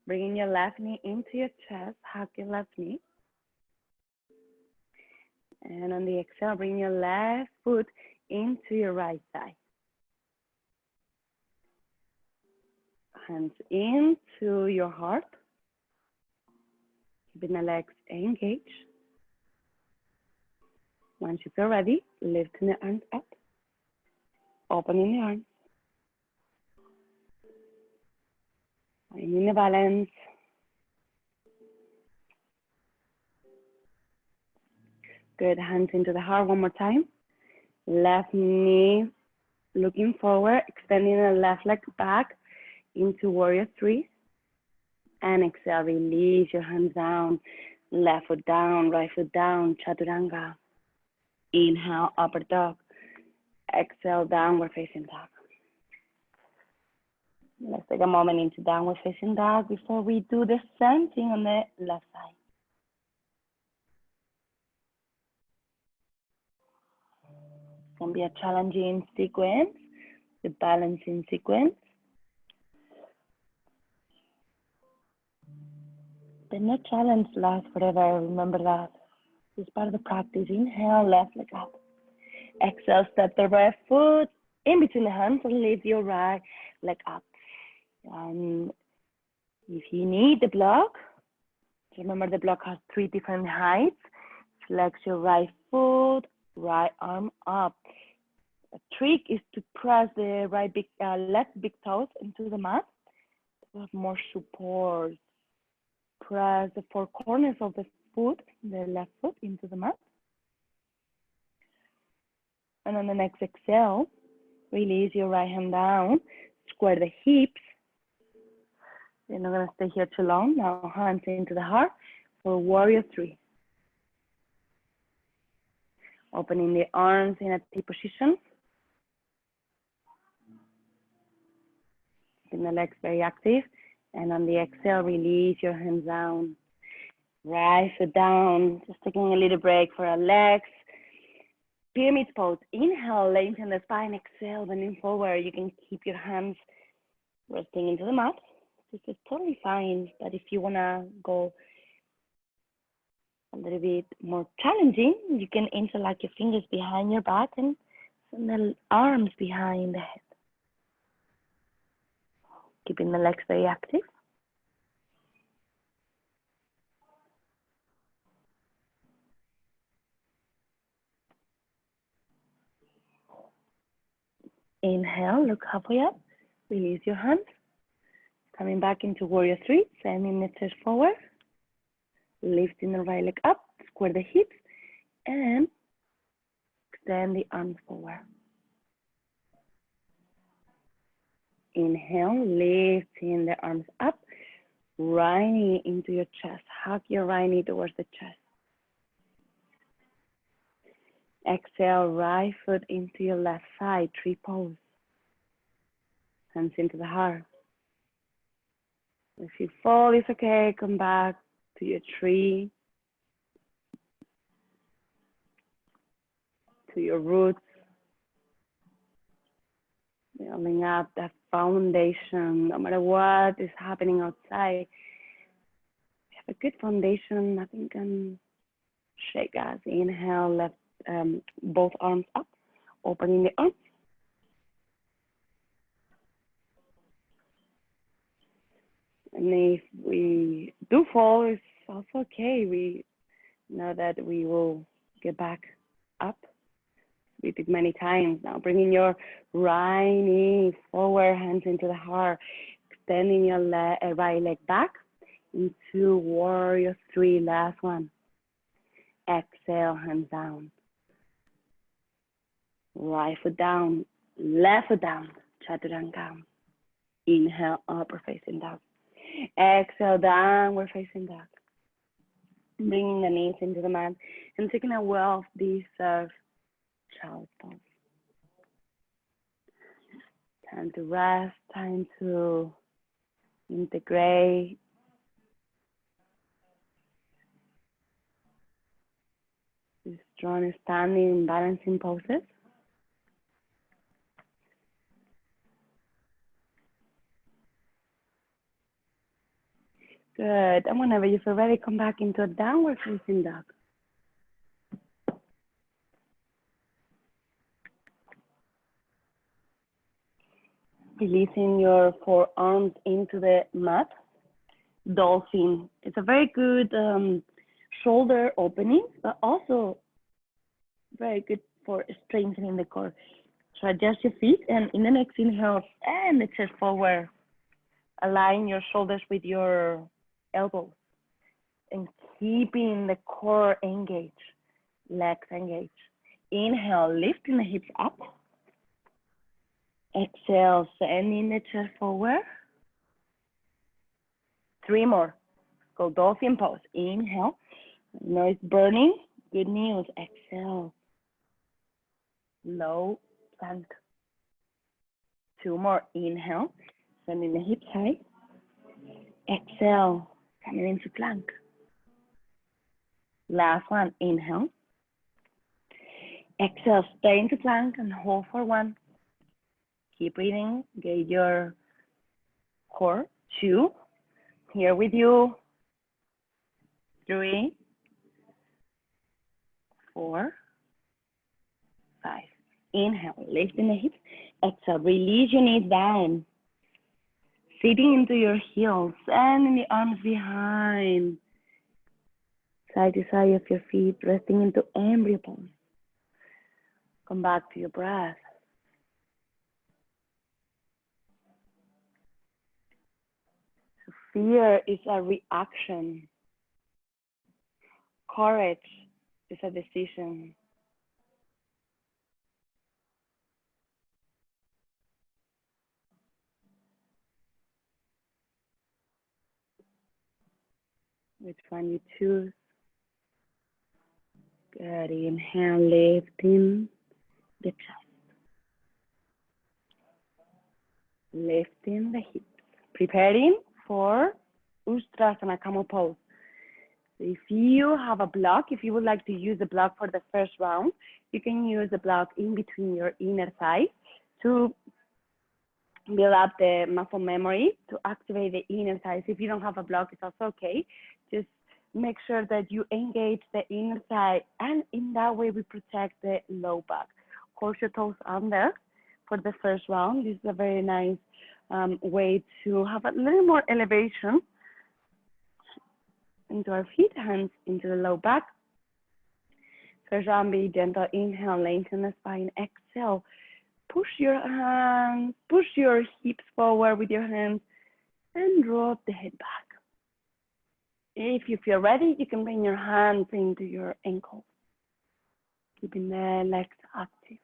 bringing your left knee into your chest, hug your left knee. And on the exhale, bring your left foot into your right thigh. Hands into your heart. Keeping the legs engaged. Once you feel ready, lifting the arms up. Opening the arms. Finding the balance. Good, hands into the heart one more time. Left knee looking forward, extending the left leg back into Warrior 3. And exhale, release your hands down. Left foot down, right foot down, Chaturanga. Inhale, upper dog. Exhale, downward facing dog. Let's take a moment into downward facing dog before we do the same thing on the left side. It's going to be a challenging sequence, the balancing sequence. But no challenge lasts forever, remember that. It's part of the practice. Inhale, left leg up. Exhale, step the right foot in between the hands and lift your right leg up. If you need the block, remember the block has 3 different heights. Flex your right foot, right arm up. The trick is to press the left big toes into the mat to have more support. Press the 4 corners of the foot, the left foot, into the mat. And on the next exhale, release your right hand down, square the hips. You're not going to stay here too long. Now hands into the heart for Warrior 3. Opening the arms in a T position. Keeping the legs very active. And on the exhale, release your hands down. Right foot down. Just taking a little break for our legs. Pyramid pose. Inhale, lengthen the spine. Exhale, bending forward. You can keep your hands resting into the mat. This is totally fine. But if you want to go a little bit more challenging, you can interlock your fingers behind your back and the arms behind the head. Keeping the legs very active. Inhale, look halfway up. Release your hands. Coming back into Warrior 3, sending the chest forward. Lifting the right leg up, square the hips, and extend the arms forward. Inhale, lifting the arms up, right knee into your chest. Hug your right knee towards the chest. Exhale, right foot into your left side, tree pose. Hands into the heart. If you fall, it's okay. Come back to your tree, to your roots, building up that foundation. No matter what is happening outside, we have a good foundation. Nothing can shake us. Inhale, left, both arms up, opening the arms. And if we do fall, it's also okay. We know that we will get back up. We did many times now. Bringing your right knee forward, hands into the heart, extending your right leg back into warrior three. Last one. Exhale, hands down. Right foot down, left foot down, chaturanga. Inhale, upper facing dog. Exhale, downward facing dog. Bringing the knees into the mat and taking a well of this child's pose. Time to rest, time to integrate. These strong standing and balancing poses. Good. And whenever you feel ready, come back into a downward facing dog. Releasing your forearms into the mat. Dolphin. It's a very good shoulder opening, but also very good for strengthening the core. So adjust your feet, and in the next inhale, and the chest forward. Align your shoulders with your elbows and keeping the core engaged, legs engaged. Inhale, lifting the hips up. Exhale, sending the chest forward. 3 more. Go dolphin pose. Inhale. I know it's burning. Good news. Exhale. Low plank. 2 more. Inhale. Sending the hips high. Exhale. Coming into plank. Last one. Inhale. Exhale. Stay into plank and hold for 1. Keep breathing. Get your core. 2. Here with you. 3, 4, 5. Inhale, lifting the hips. Exhale, release your knees down. Sitting into your heels, sending the arms behind. Side to side of your feet, resting into embryo pose. Come back to your breath. So fear is a reaction. Courage is a decision. Which one you choose? Good. Inhale, lifting the chest. Lifting the hips. Preparing for Ustrasana Camel pose. So if you have a block, if you would like to use the block for the first round, you can use the block in between your inner thighs to build up the muscle memory, to activate the inner thighs. If you don't have a block, it's also okay. Just make sure that you engage the inner thigh, and in that way we protect the low back. Horse your toes under for the first round. This is a very nice way to have a little more elevation into our feet, hands into the low back. First round, be gentle. Inhale, lengthen the spine. Exhale, push your hands, push your hips forward with your hands, and drop the head back. If you feel ready, you can bring your hands into your ankles, keeping the legs active.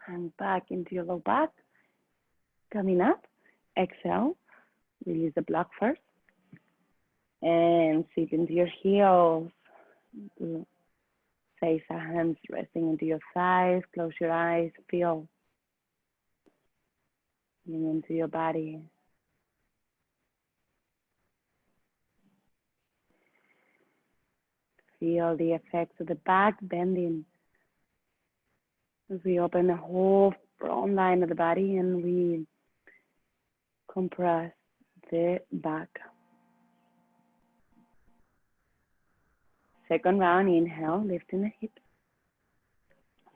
And back into your low back. Coming up, exhale, release the block first. And sit into your heels. Face our hands resting into your thighs. Close your eyes. Feel into your body. Feel the effects of the back bending as we open the whole front line of the body and we compress the back. Second round, inhale, lifting the hips.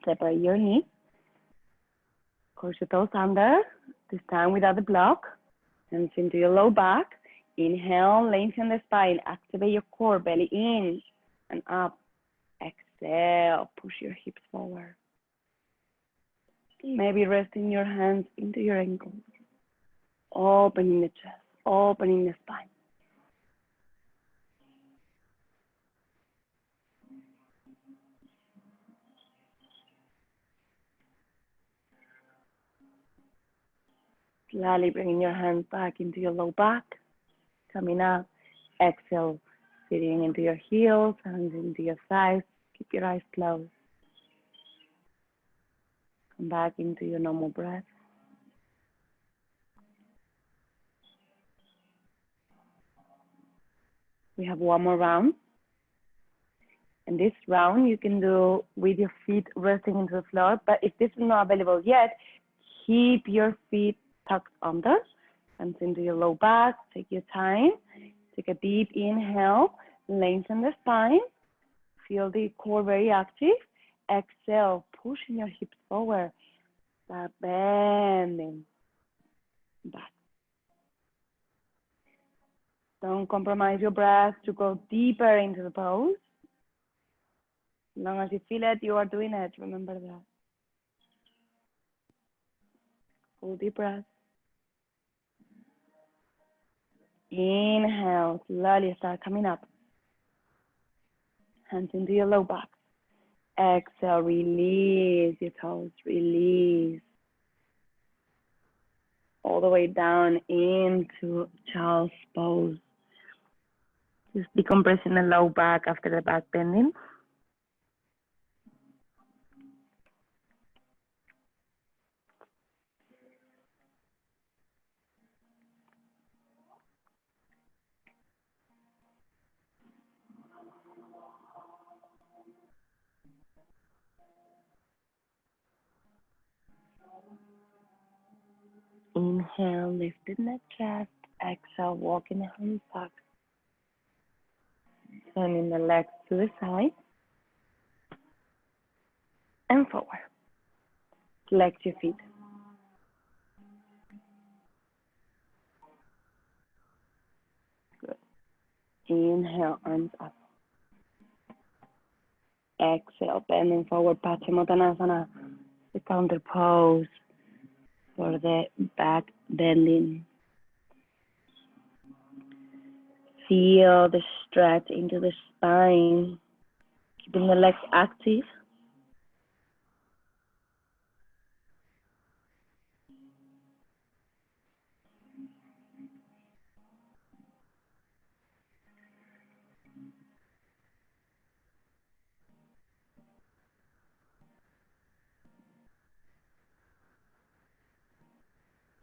Separate your knees. Curl your toes under, this time without the block. Hands into your low back. Inhale, lengthen the spine. Activate your core, belly in and up. Exhale, push your hips forward. Maybe resting your hands into your ankles. Opening the chest, opening the spine. Slowly bringing your hands back into your low back. Coming up. Exhale, sitting into your heels, hands into your thighs. Keep your eyes closed. Come back into your normal breath. We have one more round. And this round you can do with your feet resting into the floor. But if this is not available yet, keep your feet tucked under. Hands into your low back. Take your time. Take a deep inhale. Lengthen the spine. Feel the core very active. Exhale, pushing your hips forward. Start bending back. Don't compromise your breath to go deeper into the pose. As long as you feel it, you are doing it. Remember that. Full deep breath. Inhale, slowly start coming up. Hands into your low back. Exhale, release your toes, release. All the way down into child's pose. Just decompressing the low back after the back bending. Inhale, lifting the chest. Exhale, walking the hands back. Turning the legs to the side and forward. Flex your feet. Good. Inhale, arms up. Exhale, bending forward, Paschimottanasana, the counter pose for the back bending. Feel the stretch into the spine, keeping the legs active.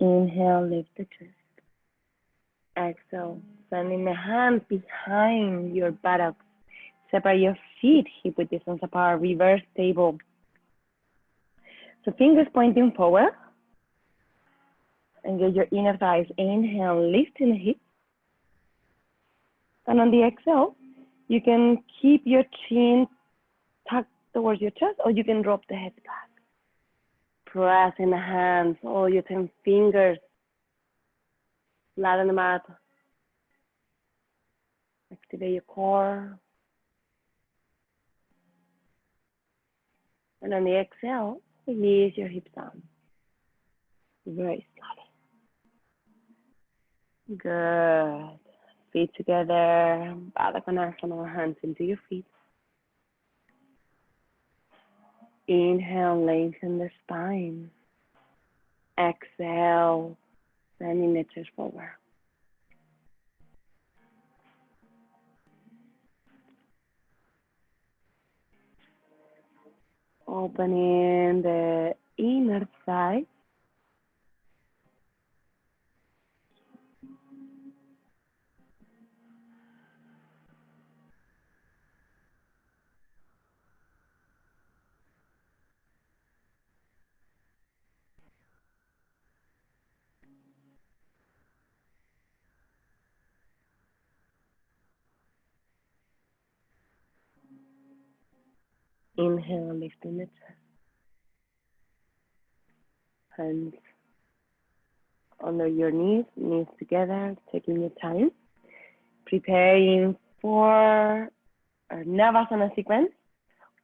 Inhale, lift the chest. Exhale, sending the hands behind your buttocks. Separate your feet hip width distance apart, reverse table. So fingers pointing forward. And get your inner thighs. Inhale, lifting the hips. And on the exhale, you can keep your chin tucked towards your chest, or you can drop the head back. Press in the hands, all your 10 fingers. Flat on the mat. Activate your core. And on the exhale, release your hips down. Very slowly. Good. Feet together. Baddha Konasana, hands into your feet. Inhale, lengthen the spine. Exhale, bending the chest forward. Opening the inner thigh. Inhale, lifting the chest. Hands under your knees, knees together, taking your time. Preparing for a Navasana sequence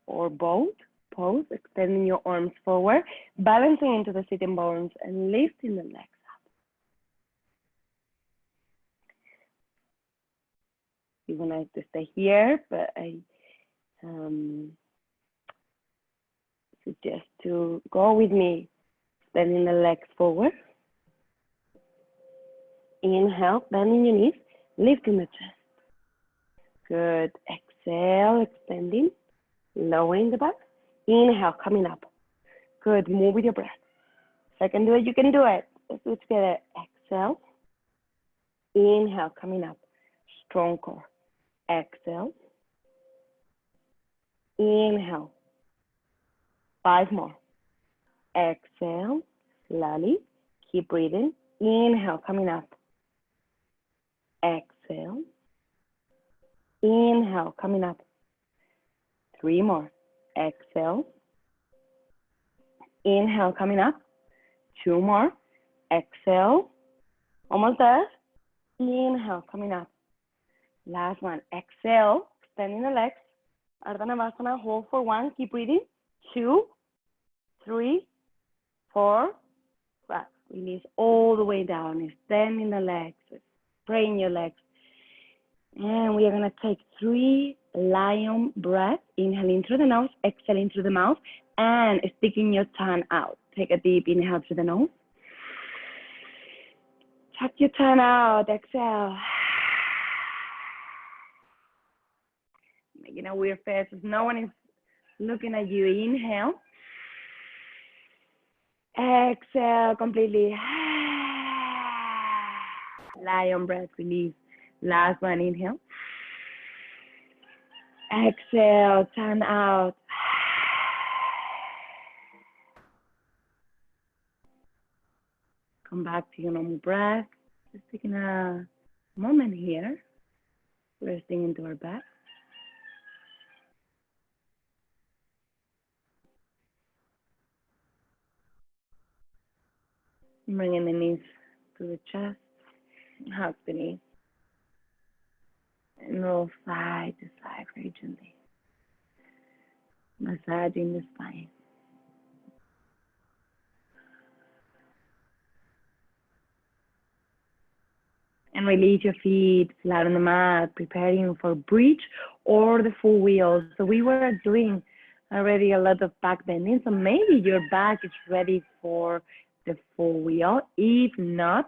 or both pose, extending your arms forward, balancing into the sitting bones and lifting the legs up. You would like to stay here, but I suggest to go with me, bending the legs forward. Inhale, bending your knees, lifting the chest. Good. Exhale, extending, lowering the back. Inhale, coming up. Good. Move with your breath. If I can do it, you can do it. Let's do it together. Exhale. Inhale, coming up. Strong core. Exhale. Inhale. 5 more. Exhale. Slowly. Keep breathing. Inhale, coming up. Exhale. Inhale, coming up. 3 more. Exhale. Inhale, coming up. 2 more. Exhale. Almost there. Inhale, coming up. Last one. Exhale, extending the legs. Ardha Navasana, hold for 1. Keep breathing. 2, 3, 4, 5. Release all the way down. Extending the legs. Spraying your legs. And we are going to take 3 lion breaths. Inhaling through the nose, exhaling through the mouth, and sticking your tongue out. Take a deep inhale through the nose. Tuck your tongue out. Exhale. Making a weird face if no one is looking at you. Inhale. Exhale completely. Lion breath, release. Last one, inhale. Exhale, tongue out. Come back to your normal breath. Just taking a moment here, resting into our back. Bringing the knees to the chest, hug the knees, and roll side to side very gently, massaging the spine. And release your feet flat on the mat, preparing for bridge or the full wheel. So we were doing already a lot of back bending, so maybe your back is ready for the full wheel. If not,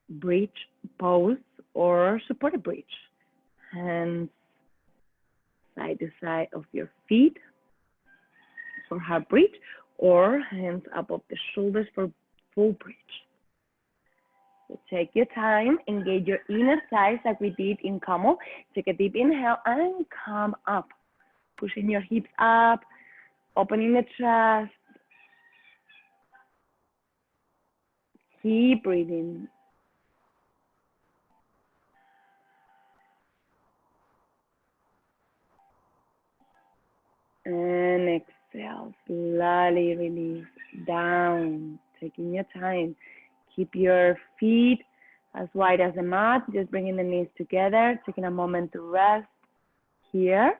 bridge pose or supported bridge. Hands side to side of your feet for half bridge, or hands above the shoulders for full bridge. So take your time, engage your inner thighs like we did in Camel. Take a deep inhale and come up. Pushing your hips up, opening the chest. Keep breathing. And exhale, slowly release down, taking your time. Keep your feet as wide as the mat, just bringing the knees together, taking a moment to rest here.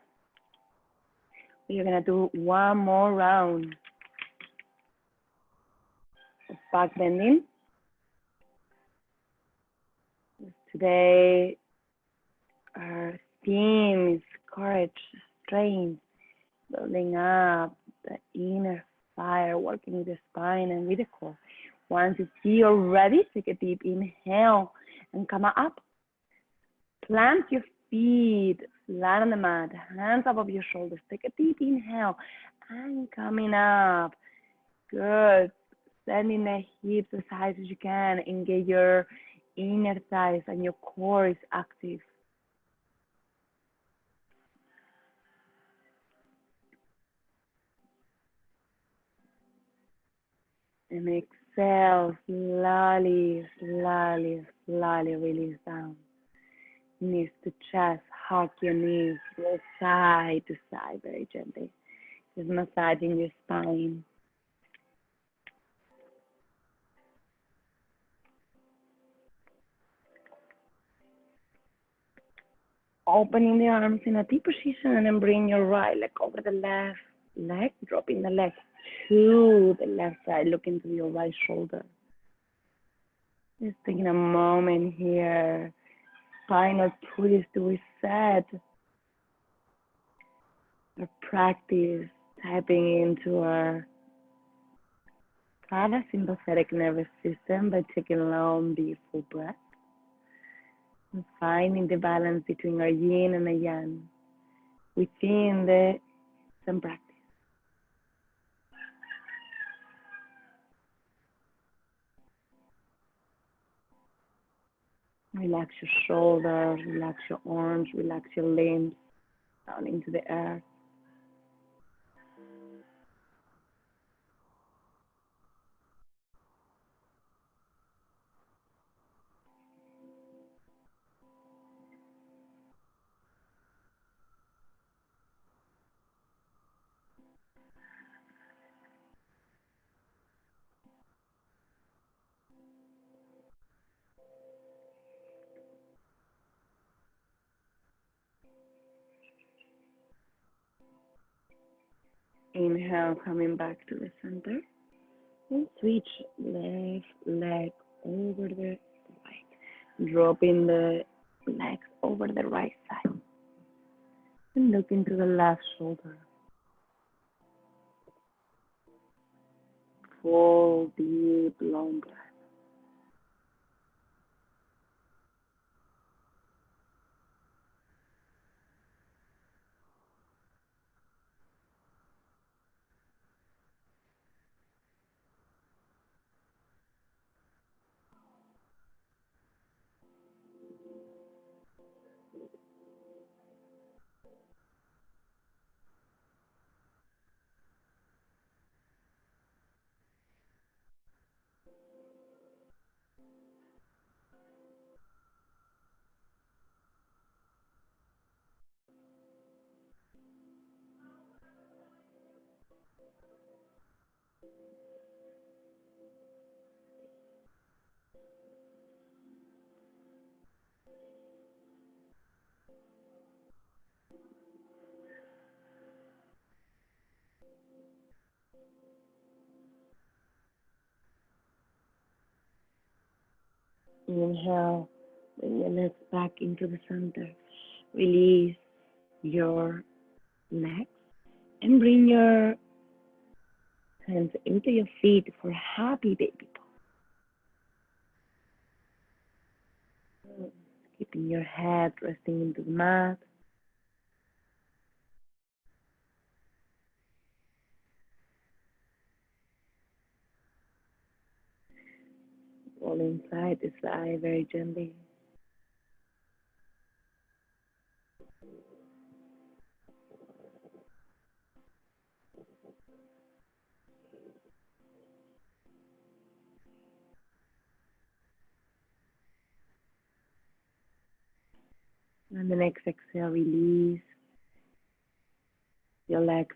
We're gonna do one more round of back bending. Today, our theme is courage, strength, building up the inner fire, working with the spine and with the core. Once you feel ready, take a deep inhale and come up. Plant your feet Flat on the mat, hands above your shoulders. Take a deep inhale and coming up. Good. Sending the hips as high as you can. Engage your inner thighs and your core is active. And exhale, slowly, slowly, slowly release down. Knees to chest, hug your knees, roll side to side very gently. Just massaging your spine. Opening the arms in a deep position and then bring your right leg over the left leg, dropping the leg to the left side, looking to your right shoulder. Just taking a moment here, spinal twist to reset. Our practice tapping into our parasympathetic nervous system by taking long, deep, full breath. And finding the balance between our yin and the yang within the Zen practice. Relax your shoulders, relax your arms, relax your limbs down into the earth. Inhale, coming back to the center. And switch left leg over the right. Dropping the legs over the right side. And look into the left shoulder. Full, deep, long breath. Inhale, bring your legs back into the center. Release your legs and bring your hands into your feet for happy baby pose. Keeping your head resting into the mat. Rolling side to side very gently. And the next exhale, release your legs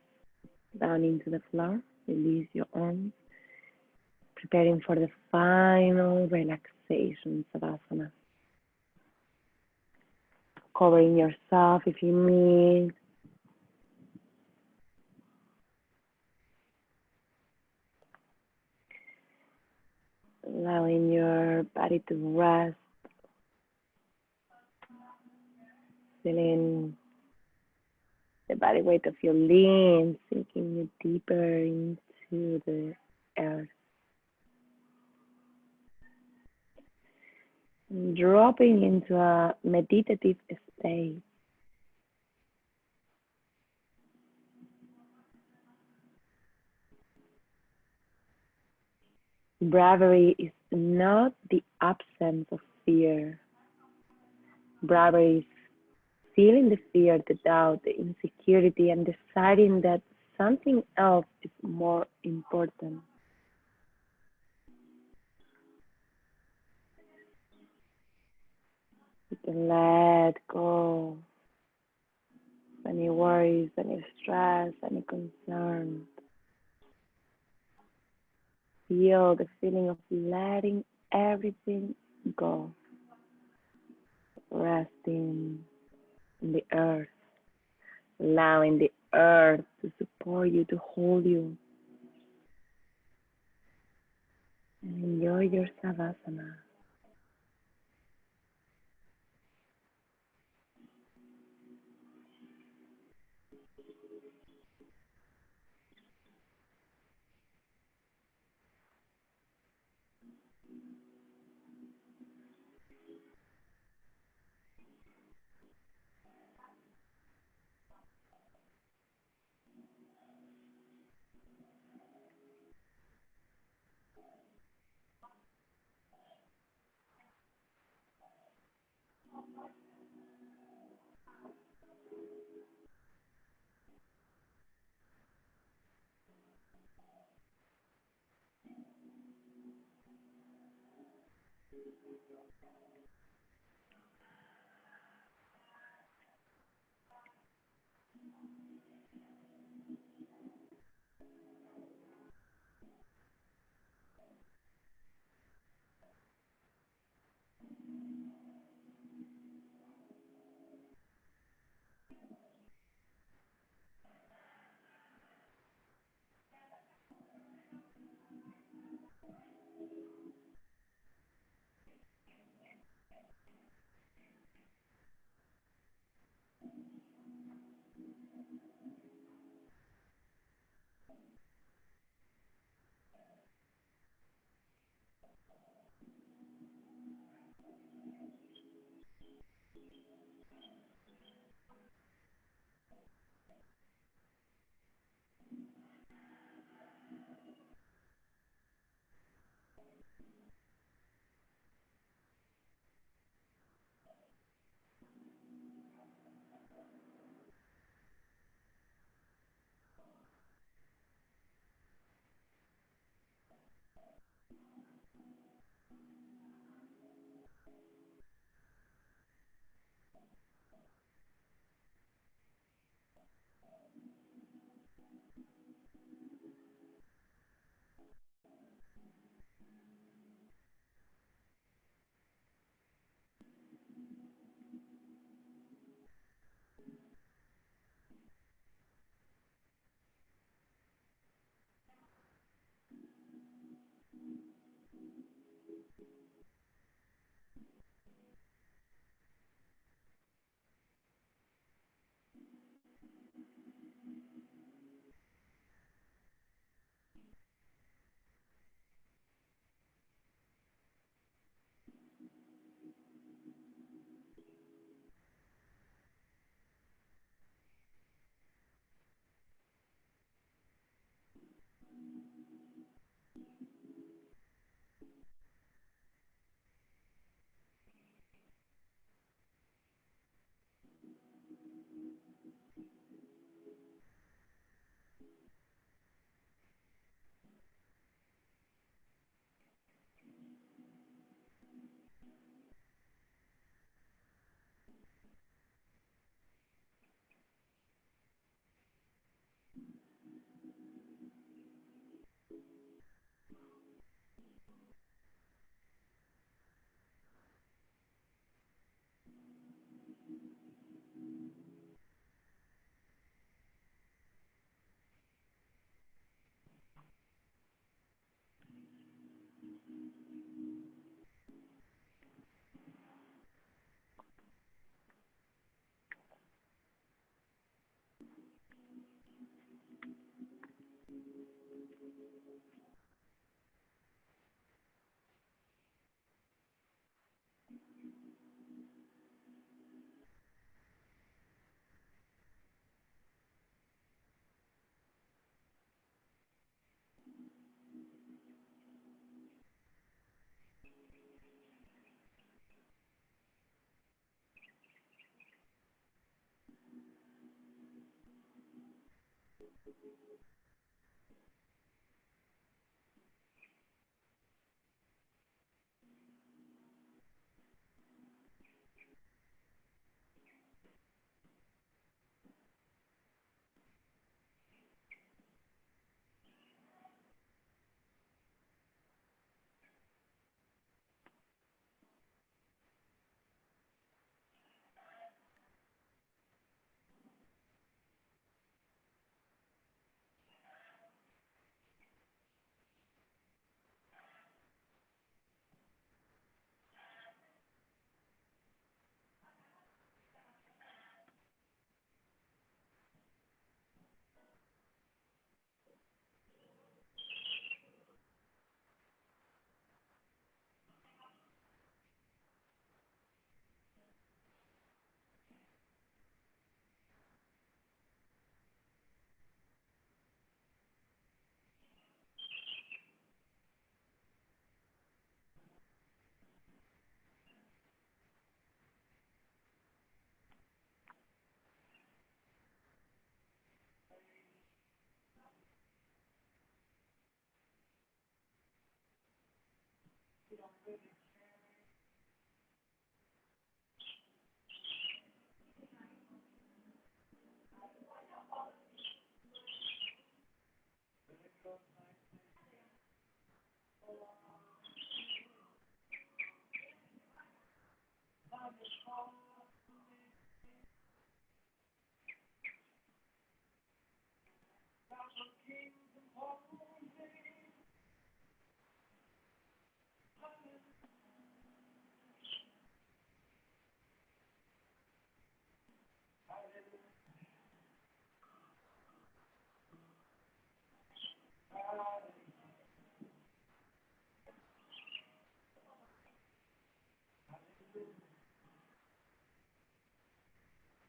down into the floor. Release your arms. Preparing for the final relaxation, Savasana. Covering yourself if you need. Allowing your body to rest. Feeling the body weight of your limbs sinking you deeper into the earth. And dropping into a meditative state. Bravery is not the absence of fear. Bravery is feeling the fear, the doubt, the insecurity, and deciding that something else is more important. You can let go of any worries, any stress, any concern. Feel the feeling of letting everything go, resting in the earth, allowing the earth to support you, to hold you, and enjoy your savasana.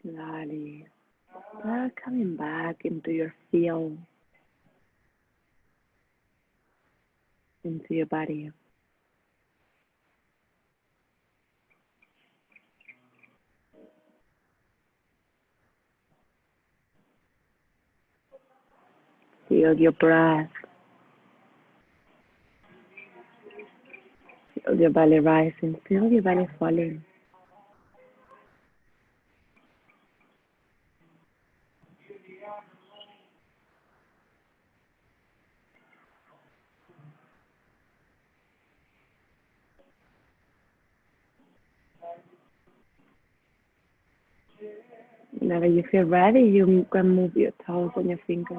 Slowly start coming back into your field, into your body. Feel your breath. Feel your belly rising. Feel your belly falling. Whenever you feel ready, you can move your toes and your fingers.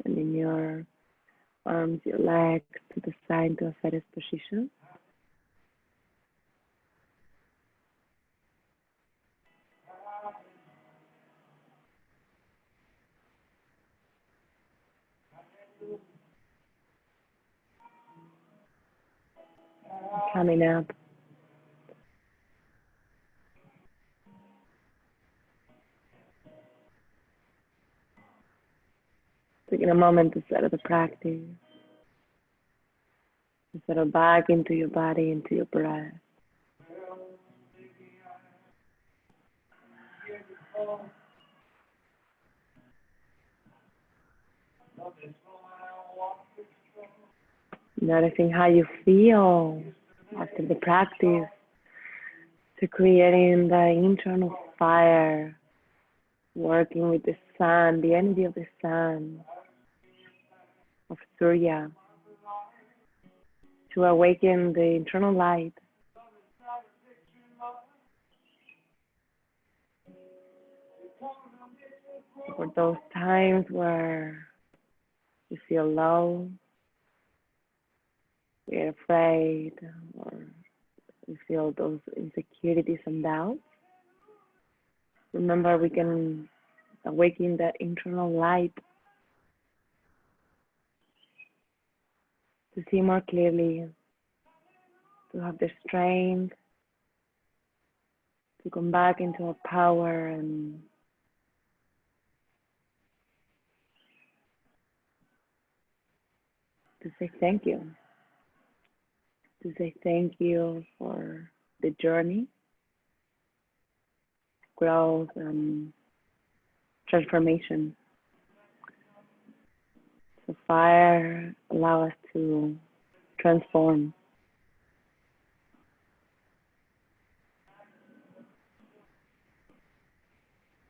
And in your arms, your legs to the side to a fetus position. Coming up. Taking a moment to settle the practice. To settle back into your body, into your breath. Noticing how you feel after the practice, to creating the internal fire, working with the sun, the energy of the sun, of Surya, to awaken the internal light. For those times where you feel low, you're afraid, or you feel those insecurities and doubts, remember we can awaken that internal light to see more clearly, to have the strength to come back into our power and to say thank you. to say thank you for the journey, growth, and transformation. So fire allows us to transform.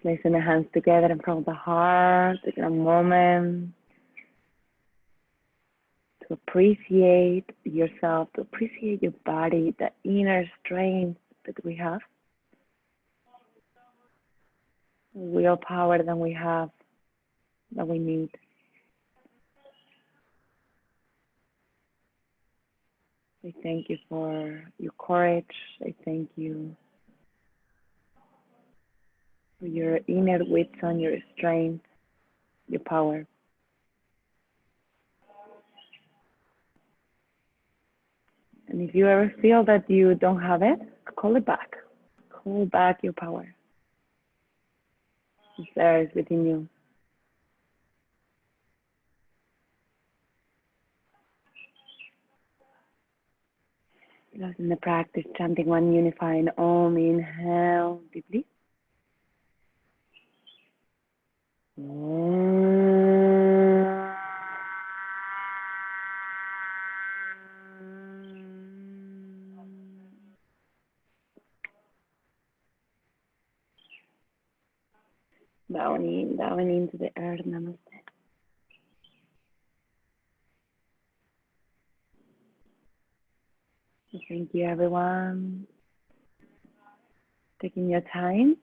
Placing the hands together in front of the heart, taking a moment to appreciate yourself, to appreciate your body, the inner strength that we have, willpower that we have, that we need. I thank you for your courage. I thank you for your inner wisdom, your strength, your power. And if you ever feel that you don't have it, call it back. Call back your power. It's there, it's within you. Just in the practice, chanting one unifying Om, inhale deeply. Bowing into the earth, namaste. So thank you, everyone, taking your time